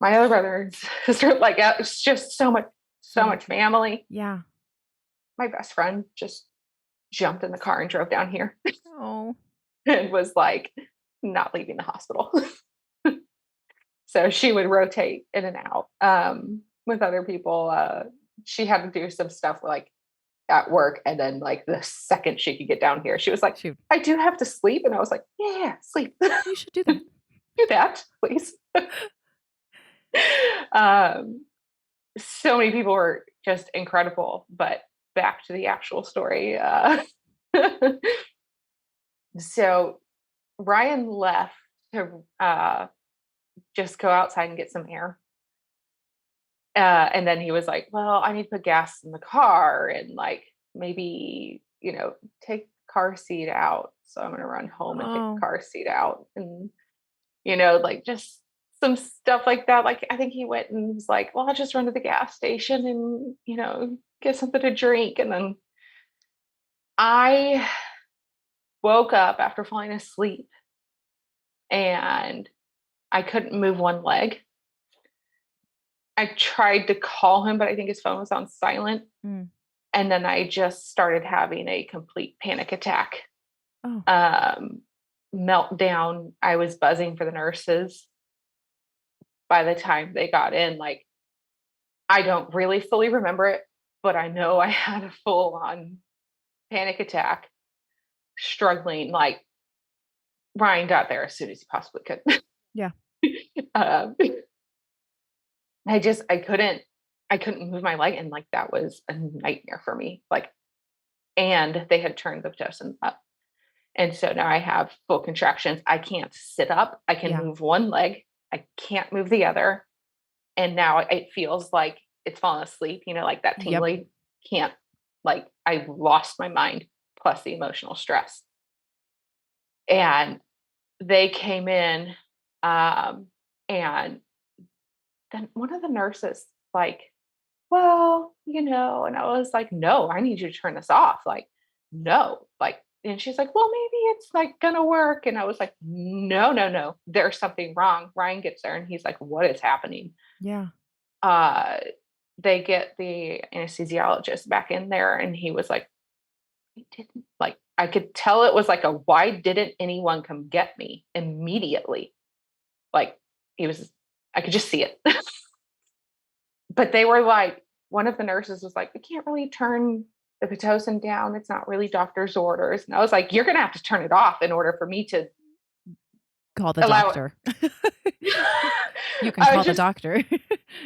my other brother and sister, like it's just so much family. Yeah. My best friend just jumped in the car and drove down here. Oh. And was like not leaving the hospital. So she would rotate in and out with other people. She had to do some stuff like at work, and then like the second she could get down here, she was like, I do have to sleep. And I was like, yeah, sleep. You should do that. Do that, please. So many people were just incredible. But back to the actual story. So Ryan left to just go outside and get some air. And then he was like, well, I need to put gas in the car and like maybe, take car seat out. So I'm going to run home and take the car seat out, and, like just some stuff like that. Like, I think he went and was like, well, I'll just run to the gas station and, get something to drink. And then I woke up after falling asleep and I couldn't move one leg. I tried to call him, but I think his phone was on silent. And And then I just started having a complete panic attack, Oh, meltdown. I was buzzing for the nurses. By the time they got in, like, I don't really fully remember it, but I know I had a full on panic attack, struggling. Like, Ryan got there as soon as he possibly could. yeah. um, I couldn't move my leg. And like, that was a nightmare for me. Like, and they had turned the Pitocin up. And so now I have full contractions. I can't sit up. I can Yeah. move one leg. I can't move the other. And now it feels like it's fallen asleep, like that Yep. tingly. Can't, like, I lost my mind plus the emotional stress. And they came in, and then one of the nurses, like, well, and I was like, no, I need you to turn this off. Like, no, like, and she's like, well, maybe it's like gonna work. And I was like, no, no, no, there's something wrong. Ryan gets there and he's like, what is happening? Yeah. Uh, they get the anesthesiologist back in there and he was like, "I didn't," like, I could tell it was like why didn't anyone come get me immediately? Like, I could just see it. But they were like, one of the nurses was like, we can't really turn the Pitocin down. It's not really doctor's orders. And I was like, you're going to have to turn it off in order for me to Call the allow it. doctor. You can call the doctor.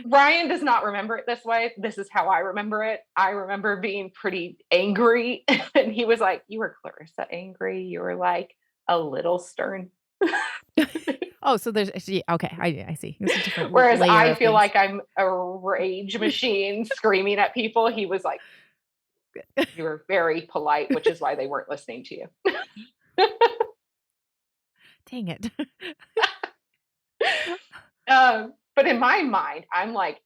Ryan does not remember it this way. This is how I remember it. I remember being pretty angry. And he was like, you were Clairissa angry. You were like a little stern. Oh, so there's okay. I see. It's a different Whereas layer I of feel things. like I'm a rage machine screaming at people. He was like, you were very polite, which is why they weren't listening to you. Dang it. But in my mind, I'm like,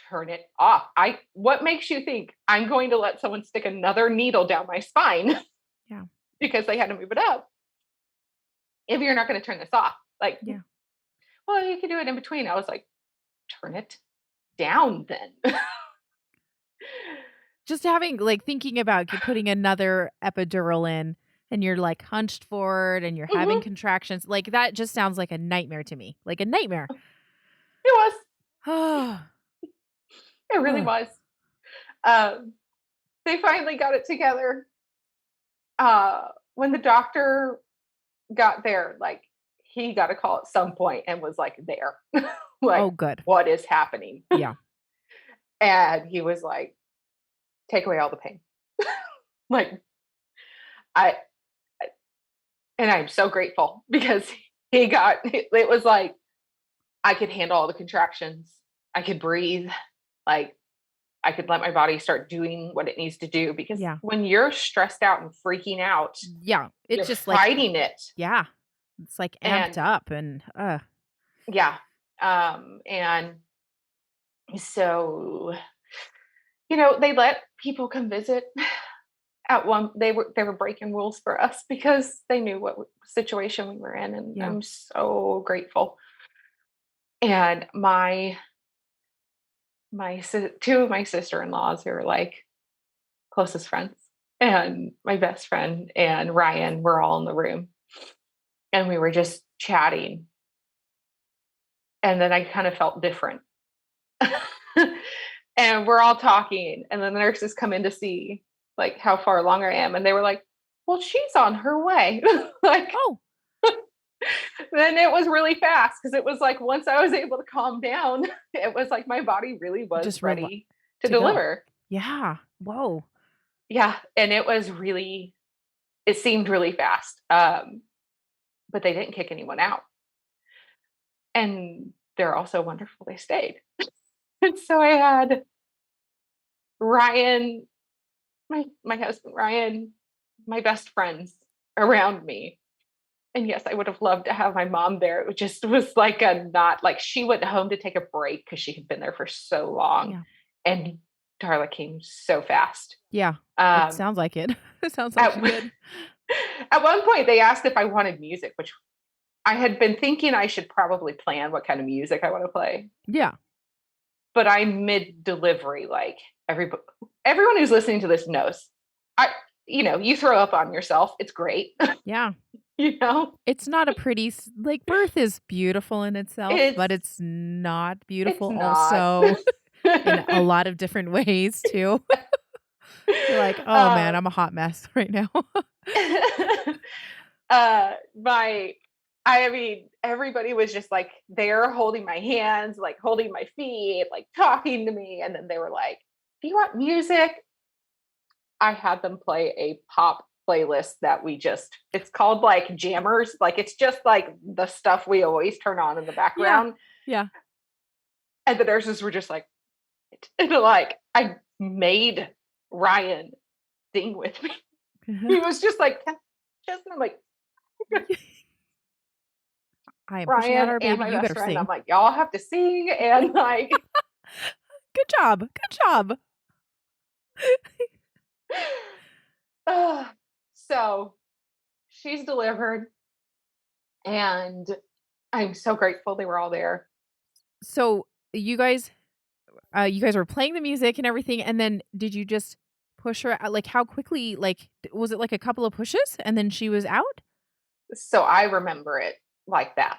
turn it off. What makes you think I'm going to let someone stick another needle down my spine? Yeah. Because they had to move it up. If you're not going to turn this off, like, Yeah. well, you can do it in between. I was like, turn it down then. Just having thinking about you putting another epidural in and you're like hunched forward and you're having Mhm. contractions, like that just sounds like a nightmare to me. Like a nightmare. It was. Oh. It really was. They finally got it together. When the doctor got there, like, he got a call at some point and was like there. Like, Oh, good. what is happening? Yeah. And he was like, take away all the pain. Like, I and I'm so grateful because it was like I could handle all the contractions. I could breathe. Like, I could let my body start doing what it needs to do because Yeah. when you're stressed out and freaking out, Yeah. It's you're just like, fighting it. yeah. It's like amped And up and yeah. And so, they let people come visit. At one, they were breaking rules for us because they knew what situation we were in, and yeah. I'm so grateful. And two of my sister-in-laws who are like closest friends, and my best friend and Ryan were all in the room, and we were just chatting. And then I kind of felt different. And we're all talking, and then the nurses come in to see like how far along I am, and they were like, well, she's on her way. Like, Oh. then it was really fast because it was like once I was able to calm down, it was like my body really was Just ready to to go. deliver. Yeah. Whoa. Yeah, and it seemed really fast. But they didn't kick anyone out. And they're also wonderful. They stayed. And so I had Ryan, my husband Ryan, my best friends around me. And yes, I would have loved to have my mom there. It just was like not like she went home to take a break because she had been there for so long. Yeah. And Darla came so fast. Yeah. It sounds like it. It sounds like she did. At one point, they asked if I wanted music, which I had been thinking I should probably plan what kind of music I want to play. Yeah. But I'm mid-delivery, like everyone who's listening to this knows. You throw up on yourself. It's great. Yeah. It's not a pretty, like, birth is beautiful in itself, but it's not beautiful also in a lot of different ways too. You're like, oh man, I'm a hot mess right now. Everybody was just like there holding my hands, like holding my feet, like talking to me. And then they were like, do you want music? I had them play a pop playlist that it's called like jammers. Like it's just like the stuff we always turn on in the background. Yeah. And the nurses were just like, I made Ryan sing with me. He was just like, I'm like, I am pushing out our baby. My you best better friend. sing. I'm like, y'all have to sing, and like, good job. So she's delivered, and I'm so grateful they were all there. So you guys were playing the music and everything, and then did you just push her out? Like, how quickly? Like, was it like a couple of pushes and then she was out? So I remember it like that.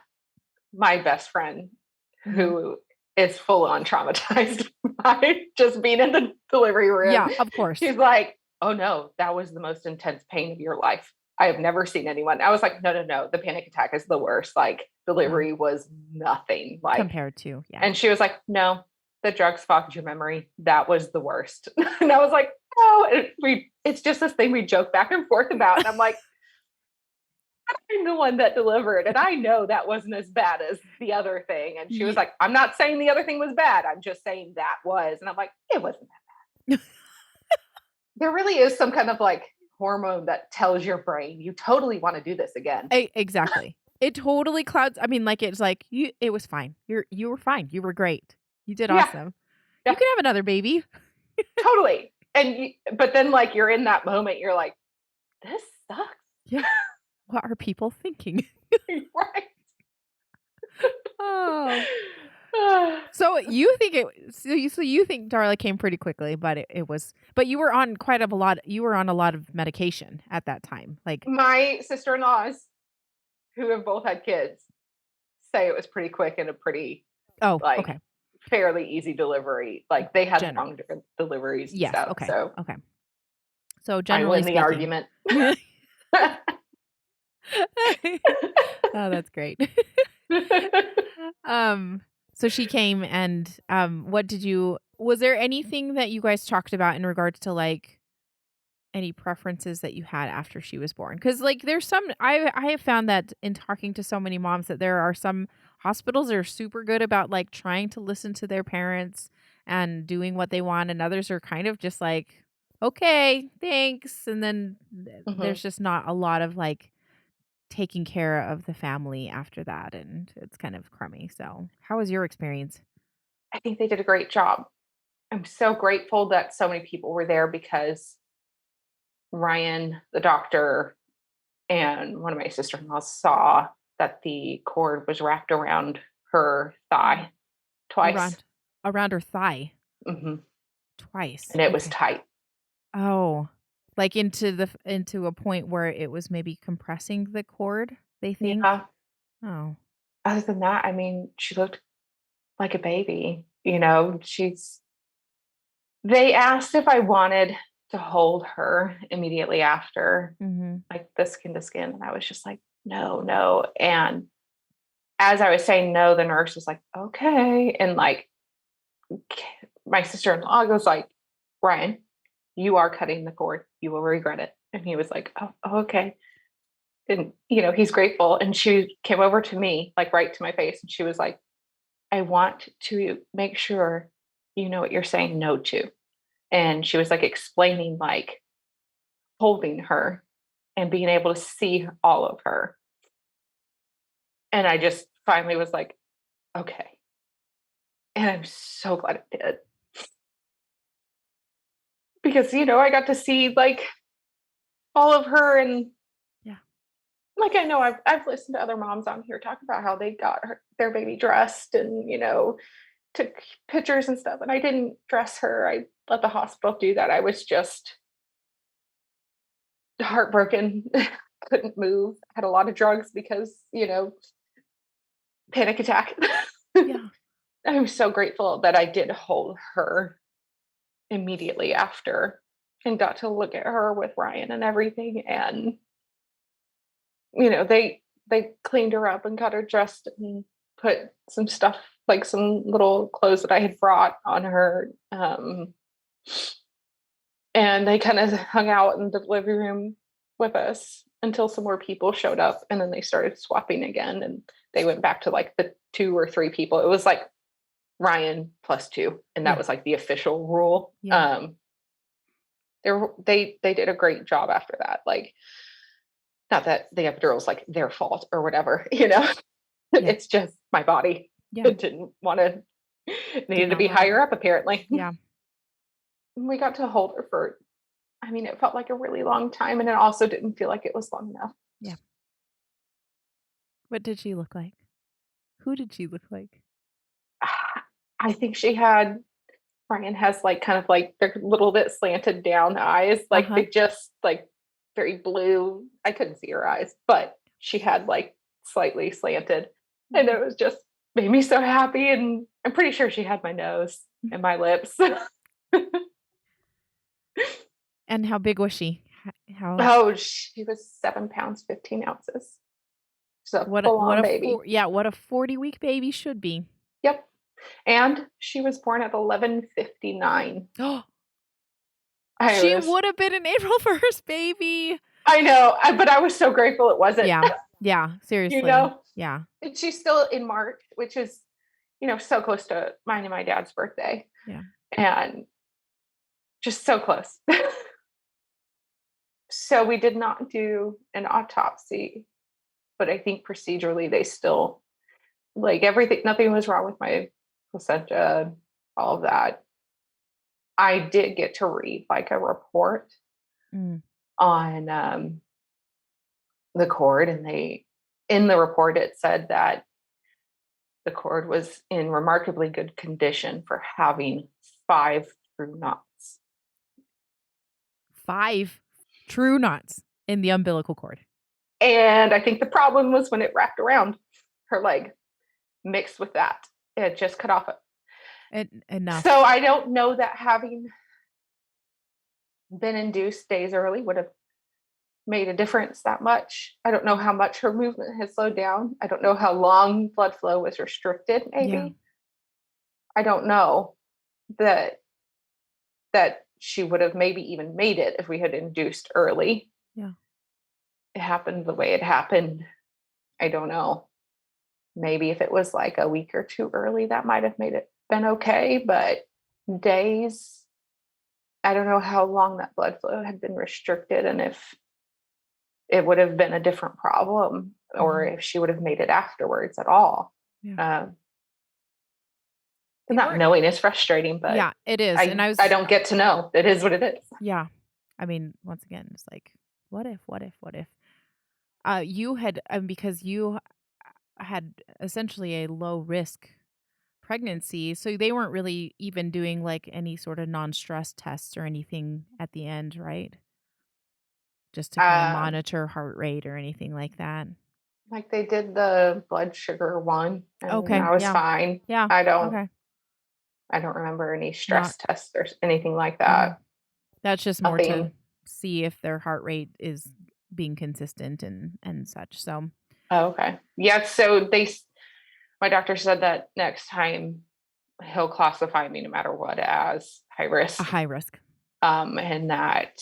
My best friend, who is full on traumatized by just being in the delivery room. Yeah, of course. She's like, oh no, that was the most intense pain of your life. I have never seen anyone. I was like, no. The panic attack is the worst. Like delivery was nothing like compared to, yeah. And she was like, no, the drugs fogged your memory. That was the worst. And I was like, no, it's just this thing we joke back and forth about. And I'm like, I'm the one that delivered, and I know that wasn't as bad as the other thing. And she was like, I'm not saying the other thing was bad. I'm just saying that was. And I'm like, it wasn't that bad. There really is some kind of like hormone that tells your brain you totally want to do this again. Exactly. It totally clouds. I mean, like, it's like it was fine. You were fine. You were great. You did awesome. Yeah. You can have another baby. Totally. But then like you're in that moment, you're like, this sucks. Yeah. What are people thinking? Right. Oh. So you think you think Darla came pretty quickly, but but you were on a lot of medication at that time. Like my sister-in-laws, who have both had kids, say it was pretty quick and a pretty okay. fairly easy delivery. Like they had long deliveries and stuff. Okay. So okay. So generally I win the argument. Oh, that's great. So she came and was there anything that you guys talked about in regards to like any preferences that you had after she was born? Because like there's some I have found that in talking to so many moms that there are some hospitals that are super good about like trying to listen to their parents and doing what they want, and others are kind of just like, okay, thanks, and then there's just not a lot of like taking care of the family after that, and it's kind of crummy. So how was your experience? I think they did a great job. I'm so grateful that so many people were there, because Ryan, the doctor, and one of my sister-in-laws saw that the cord was wrapped around her thigh twice. Around her thigh? Mm-hmm. Twice. And it was tight. Oh. Like into a point where it was maybe compressing the cord, they think? Yeah. Oh. Other than that, I mean, she looked like a baby. They asked if I wanted to hold her immediately after, like the skin to skin. And I was just like, no. And as I was saying no, the nurse was like, okay. And like my sister-in-law goes like, Ryan, you are cutting the cord. You will regret it. And he was like, oh, okay. And, he's grateful. And she came over to me, like right to my face. And she was like, I want to make sure you know what you're saying no to. And she was like explaining, like holding her and being able to see all of her. And I just finally was like, okay. And I'm so glad it did. Because, I got to see like all of her, and like, I know I've listened to other moms on here talk about how they got their baby dressed and, took pictures and stuff. And I didn't dress her. I let the hospital do that. I was just heartbroken, couldn't move, had a lot of drugs because, panic attack. Yeah. I'm so grateful that I did hold her immediately after and got to look at her with Ryan and everything. And, they cleaned her up and got her dressed and put some stuff, like some little clothes that I had brought on her. And they kind of hung out in the living room with us until some more people showed up, and then they started swapping again, and they went back to like the 2 or 3 people. It was like Ryan plus 2, and that was like the official rule. Yeah. They did a great job after that. Like, not that the epidural's like their fault or whatever, it's just my body. Yeah. It didn't want to, needed to be higher up apparently. Yeah. We got to hold her for, it felt like a really long time, and it also didn't feel like it was long enough. Yeah. What did she look like? Who did she look like? I think Ryan has like kind of like they're a little bit slanted down eyes, like they just like very blue. I couldn't see her eyes, but she had like slightly slanted, and it was just made me so happy. And I'm pretty sure she had my nose and my lips. And how big was she? How? Oh, she was 7 pounds 15 ounces. So full-on baby. What a 40-week baby should be. Yep. And she was born at 11:59. She would have been an April 1st baby. I know, but I was so grateful it wasn't. Yeah, seriously. Yeah. And she's still in March, which is, so close to mine and my dad's birthday. Yeah. And just so close. So we did not do an autopsy, but I think procedurally they still, like, everything, nothing was wrong with my placenta, all of that. I did get to read like a report on the cord, and in the report it said that the cord was in remarkably good condition for having 5 true knots. 5 true knots in the umbilical cord. And I think the problem was when it wrapped around her leg, mixed with that, it just cut off enough. So I don't know that having been induced days early would have made a difference that much. I don't know how much her movement has slowed down. I don't know how long blood flow was restricted, maybe. Yeah. I don't know that she would have maybe even made it if we had induced early. Yeah. It happened the way it happened. I don't know. Maybe if it was like a week or 2 early, that might have been okay, but days, I don't know how long that blood flow had been restricted, and if it would have been a different problem, or if she would have made it afterwards at all. Yeah. Not knowing is frustrating, but yeah, it is. I don't get to know. It is what it is. Yeah. Once again, it's like, what if? You had, because you had essentially a low risk pregnancy, so they weren't really even doing like any sort of non-stress tests or anything at the end, right? Just to kind of monitor heart rate or anything like that. Like they did the blood sugar one, and I was fine. Yeah. I don't remember any stress tests or anything like that. That's just more to see if their heart rate is being consistent and such. So. Oh, okay. Yeah. So my doctor said that next time he'll classify me no matter what as high risk. A high risk. And that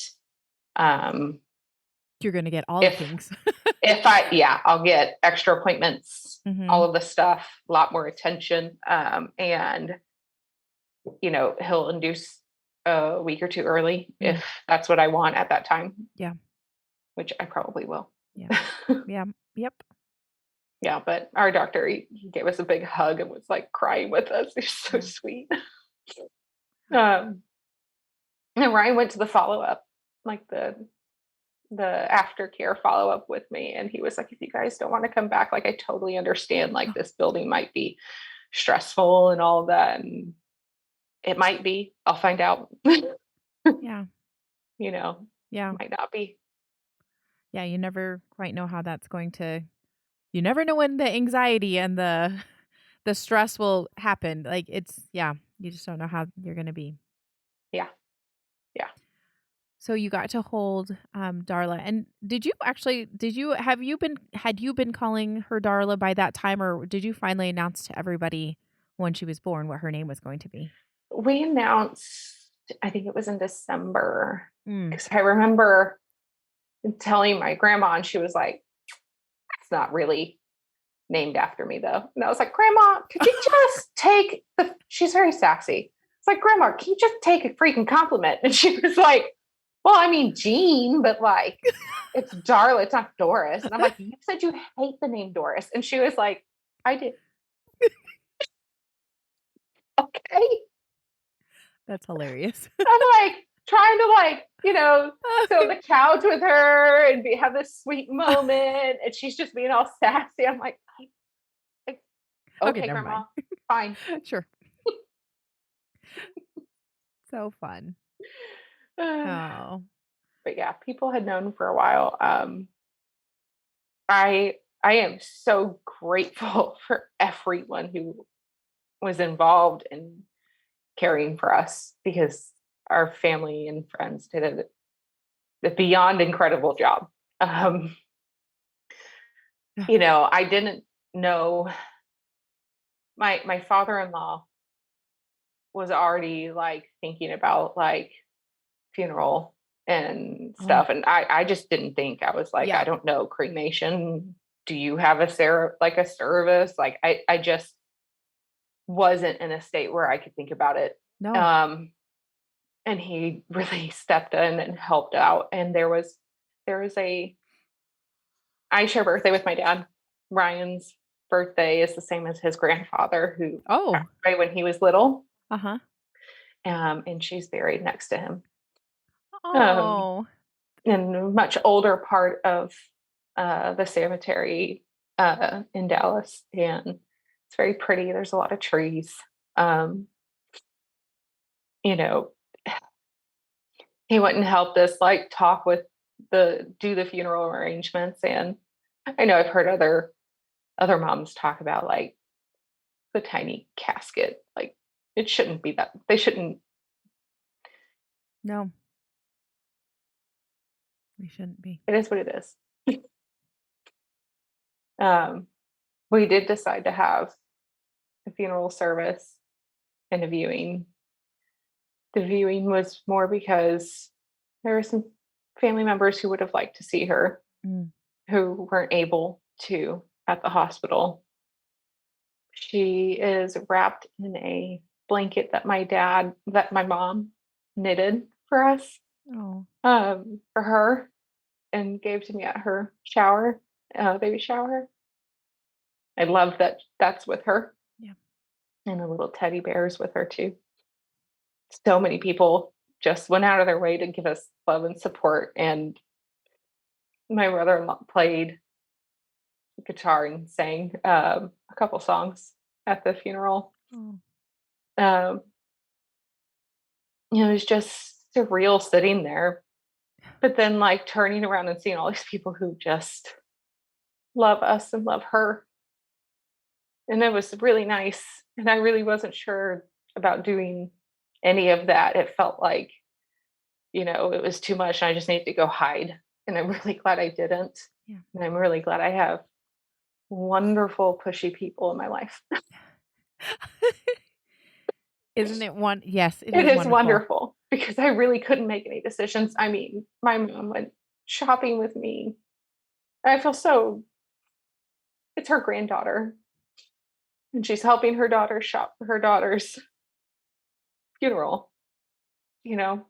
you're going to get all the things. I'll get extra appointments, all of the stuff, a lot more attention. And, he'll induce a week or 2 early if that's what I want at that time. Yeah. Which I probably will. Yeah. Yeah. Yep. Yeah. But our doctor, he gave us a big hug and was like crying with us. He's so sweet. And Ryan went to the follow-up, like the aftercare follow-up with me, and he was like, if you guys don't want to come back, like I totally understand, like this building might be stressful and all of that, and It might be. I'll find out. Yeah. You know, Yeah. might not be. Yeah, you never quite know how that's going to you never know when the anxiety and the the stress will happen. Like it's yeah, you just don't know how you're going to be. Yeah. Yeah. So you got to hold Darla. And had you been calling her Darla by that time, or did you finally announce to everybody when she was born what her name was going to be? We announced, I think it was in December, Mm. because I remember telling my grandma, and she was like, it's not really named after me though. And I was like, Grandma, could you just take she's very sassy. It's like, Grandma, can you just take a freaking compliment? And she was like, well, I mean, Jean, but like, it's Darla, it's not Doris. And I'm like, you said you hate the name Doris. And she was like, I did. Okay. That's hilarious. I'm like trying to sit on the couch with her and have this sweet moment. And she's just being all sassy. I'm like, okay, never Grandma, mind. fine. Sure. So fun. But Oh. yeah, people had known for a while. I am so grateful for everyone who was involved in caring for us, because our family and friends did a beyond incredible job. Um, I didn't know my father-in-law was already like thinking about like funeral and Oh, stuff, and I just didn't think. I was like, I yeah. don't know, cremation. Do you have a service? Like I just wasn't in a state where I could think about it. No. Um, and he really stepped in and helped out. And there was I share birthday with my dad. Ryan's birthday is the same as his grandfather, who passed Oh. away when he was little. Uh-huh. And she's buried next to him, um, Oh. in a much older part of the cemetery in Dallas. And it's very pretty. There's a lot of trees. Um, you know, he went and helped us like talk with do the funeral arrangements. And I know I've heard other moms talk about like the tiny casket. Like it shouldn't be that. They shouldn't. No, we shouldn't be. It is what it is. um we did decide to have a funeral service and a viewing. The viewing was more because there were some family members who would have liked to see her, Mm. who weren't able to at the hospital. She is wrapped in a blanket that my mom knitted for us, Oh. for her, and gave to me at her baby shower. I love that that's with her, Yeah. and the little teddy bears with her too. So many people just went out of their way to give us love and support. And my brother-in-law played guitar and sang a couple songs at the funeral. Oh. Um, it was just surreal sitting there, but then like turning around and seeing all these people who just love us and love her. And it was really nice. And I really wasn't sure about doing any of that. It felt like, it was too much and I just needed to go hide. And I'm really glad I didn't. Yeah. And I'm really glad I have wonderful, pushy people in my life. Isn't it one? Yes, it It is is wonderful. wonderful, because I really couldn't make any decisions. I mean, my mom went shopping with me. I feel so, it's her granddaughter, and she's helping her daughter shop for her daughter's funeral, you know,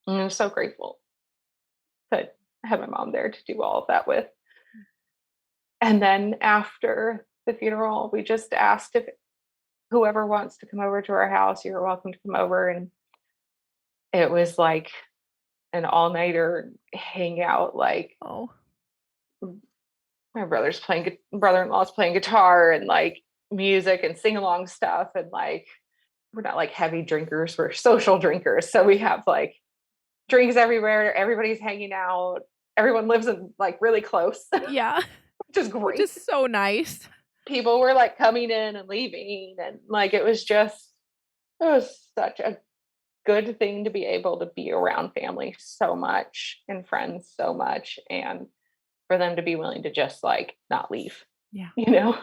and I'm so grateful that I had my mom there to do all of that with. And then after the funeral, we just asked if whoever wants to come over to our house, you're welcome to come over. And it was like an all-nighter hangout. Like Oh. my brother-in-law's playing guitar and like music and sing-along stuff, and like we're not like heavy drinkers, we're social drinkers. So we have like drinks everywhere, everybody's hanging out, everyone lives in like really close, Yeah, which is which is great. so nice. People were like coming in and leaving, and like it was such a good thing to be able to be around family so much and friends so much, and for them to be willing to just like not leave, Yeah. you know?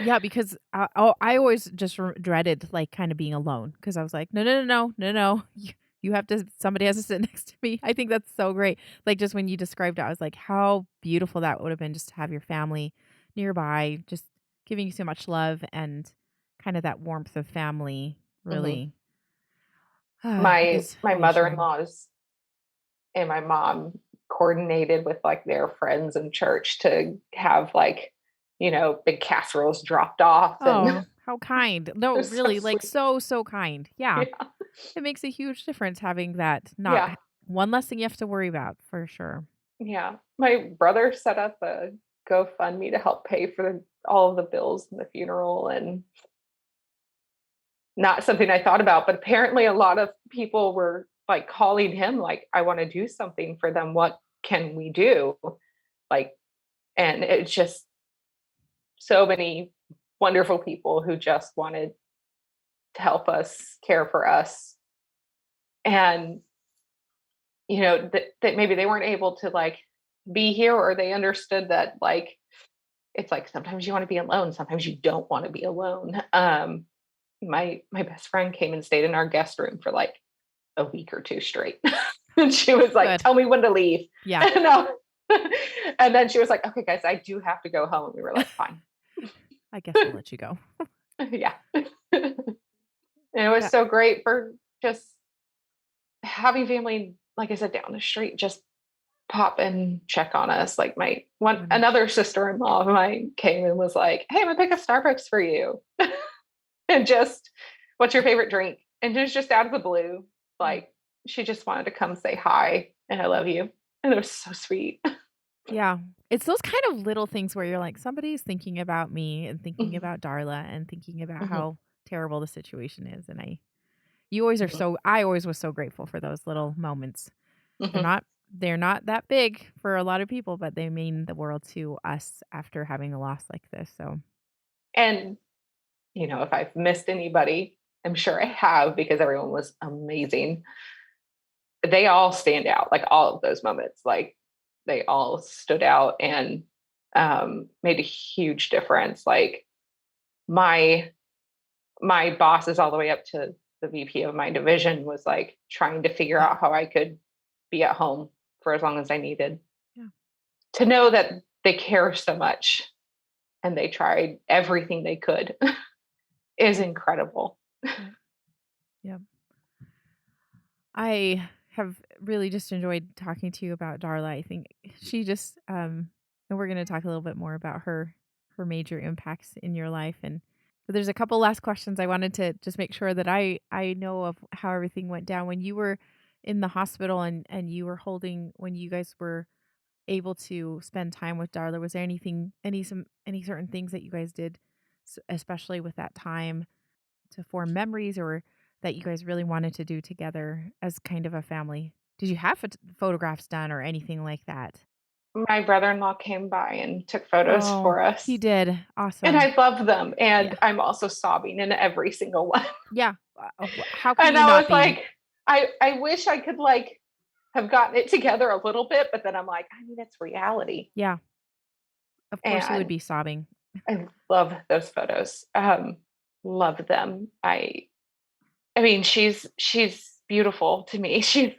Yeah, because I always just dreaded like kind of being alone because I was like, no, no, no, no, no, no. You have to, somebody has to sit next to me. I think that's so great. Like just when you described it, I was like, how beautiful that would have been just to have your family nearby, just giving you so much love and kind of that warmth of family Mhm. really My is my reassuring. mother-in-laws and my mom coordinated with like their friends in church to have like, big casseroles dropped off, and Oh, how kind. No, they're so really, like sweet. so, so kind. Yeah. Yeah. It makes a huge difference having that not Yeah. one less thing you have to worry about for sure. Yeah. My brother set up a GoFundMe to help pay for all of the bills in the funeral, and not something I thought about, but apparently a lot of people were like calling him like, I want to do something for them. What can we do? Like, and it's just so many wonderful people who just wanted to help us, care for us. And, that maybe they weren't able to like be here, or they understood that like, it's like sometimes you want to be alone, sometimes you don't want to be alone. My best friend came and stayed in our guest room for like a week or two straight. And she was like, Good. tell me when to leave. Yeah. And, and then she was like, okay, guys, I do have to go home. We were like, fine. I guess we'll let you go. Yeah. And it was Yeah. so great for just having family, like I said, down the street, just pop and check on us. Like Wouldn't- another sister-in-law of mine came and was like, hey, I'm gonna pick up Starbucks for you. And just, what's your favorite drink? And it was just out of the blue. Yeah. Like, she just wanted to come say hi and I love you. And it was so sweet. Yeah. It's those kind of little things where you're like, somebody's thinking about me and thinking Mhm, about Darla and thinking about mhm, how terrible the situation is. And you always are mhm, so, I always was so grateful for those little moments. They're mhm. not, they're not that big for a lot of people, but they mean the world to us after having a loss like this. So, And, if I've missed anybody, I'm sure I have, because everyone was amazing. They all stand out, like all of those moments. Like, they all stood out and made a huge difference. Like, my my bosses all the way up to the VP of my division was like trying to figure yeah. out how I could be at home for as long as I needed. Yeah. To know that they care so much and they tried everything they could is incredible. Yeah. Yeah. I have really just enjoyed talking to you about Darla. I think she just and we're going to talk a little bit more about her major impacts in your life and but there's a couple last questions I wanted to just make sure that I know of how everything went down when you were in the hospital and you were holding when you guys were able to spend time with Darla. Was there any certain things that you guys did especially with that time to form memories or that you guys really wanted to do together as kind of a family? Did you have photographs done or anything like that? My brother-in-law came by and took photos Oh, for he us. did. And Awesome. I love them. Yeah. And I'm also sobbing in every single one. Yeah. How can And you I not was be? like, I wish I could like have gotten it together a little bit, but then I'm like, I mean, it's reality. Yeah. Of course you would And be sobbing. I love those photos. Love them. I mean, she's beautiful to me. She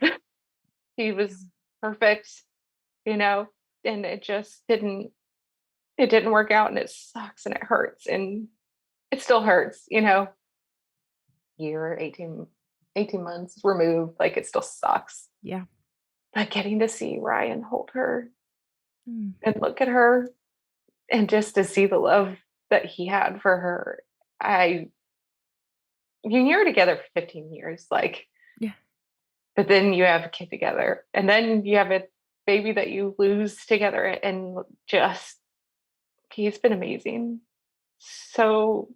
Yeah. was perfect, you know, and it didn't work out, and it sucks and it hurts and it still hurts, year, 18 months removed, like it still sucks. Yeah. But getting to see Ryan hold her Mm. and look at her and just to see the love that he had for her. I you're together for 15 years, like, Yeah. but then you have a kid together, and then you have a baby that you lose together, and just he's been amazing. So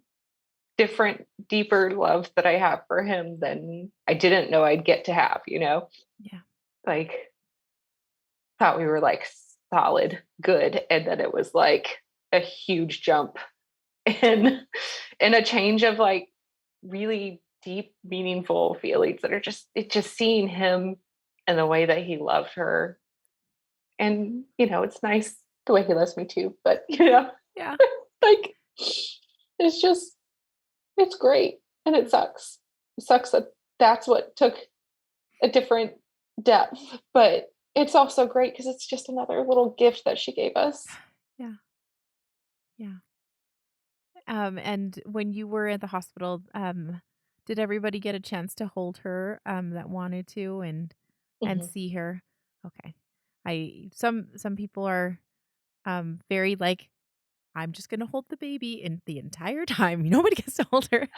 different, deeper love that I have for him than I didn't know I'd get to have, you know? Yeah. Like, thought we were like solid good. And then it was like a huge jump in a change of like really deep, meaningful feelings that are just seeing him and the way that he loved her. And, it's nice the way he loves me too, but Yeah. like it's just it's great. And it sucks. It sucks that that's what took a different depth, but it's also great because it's just another little gift that she gave us. Yeah. Yeah. And when you were at the hospital, did everybody get a chance to hold her, that wanted to and Mhm. see her? Okay. Some people are very like, I'm just gonna hold the baby and the entire time. Nobody gets to hold her.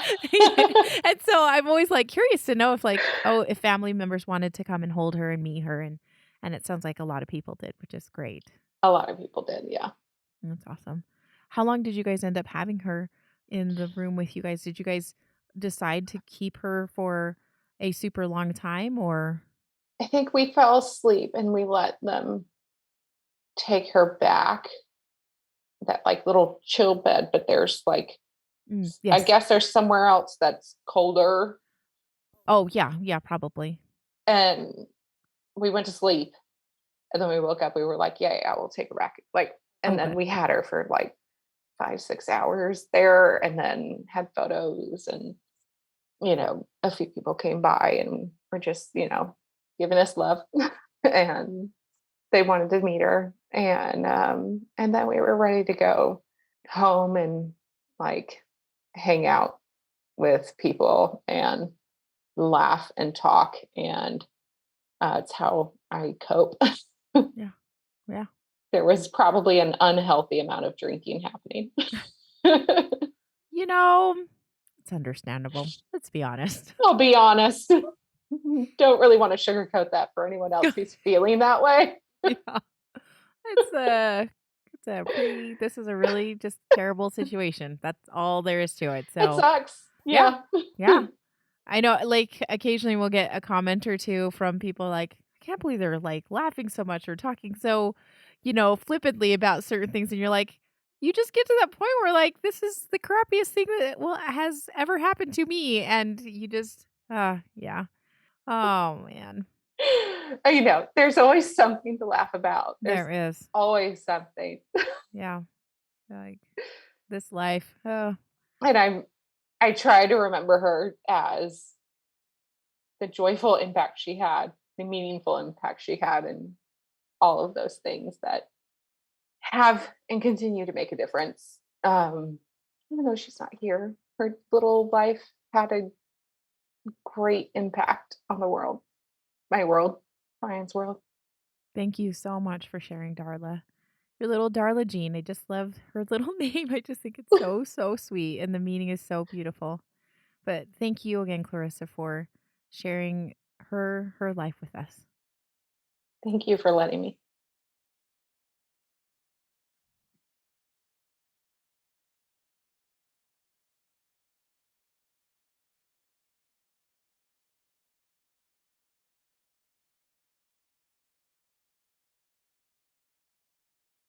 And so I'm always like curious to know if like, oh, if family members wanted to come and hold her and meet her and it sounds like a lot of people did, which is great. A lot of people did, yeah. That's awesome. How long did you guys end up having her in the room with you guys? Did you guys decide to keep her for a super long time or I think we fell asleep and we let them take her back, that like little chill bed, but there's like I yes. guess there's somewhere else that's colder, Oh, yeah, yeah, probably. and we went to sleep, and then we woke up, we were like, "Yeah, yeah, we'll take her back." Like, and Oh, then good. we had her for like 5, 6 hours there, and then had photos, and, a few people came by and were just, giving us love. And they wanted to meet her, and then we were ready to go home and, like, hang out with people and laugh and talk, and, it's how I cope. Yeah. Yeah. There was probably an unhealthy amount of drinking happening. You know, it's understandable. Let's be honest. I'll be honest. Don't really wanna sugarcoat that for anyone else who's feeling that way. Yeah. It's a it's a pretty this is a really just terrible situation. That's all there is to it. It So, sucks. yeah. Yeah. Yeah. I know, like, occasionally we'll get a comment or 2 from people like, "I can't believe they're, like, laughing so much or talking so, flippantly about certain things," and you're like, you just get to that point where, like, this is the crappiest thing that has ever happened to me, and you just yeah. Oh, man. There's always something to laugh about. There's There is. always something. Yeah. Like, this life. Oh, And I try to remember her as the joyful impact she had, the meaningful impact she had, and all of those things that have and continue to make a difference. Even though she's not here, her little life had a great impact on the world, my world, Ryan's world. thank you so much for sharing, Darla. Your little Darla Jean. I just love her little name. I just think it's so, so sweet, and the meaning is so beautiful. But thank you again, Clarissa, for sharing her life with us. Thank you for letting me.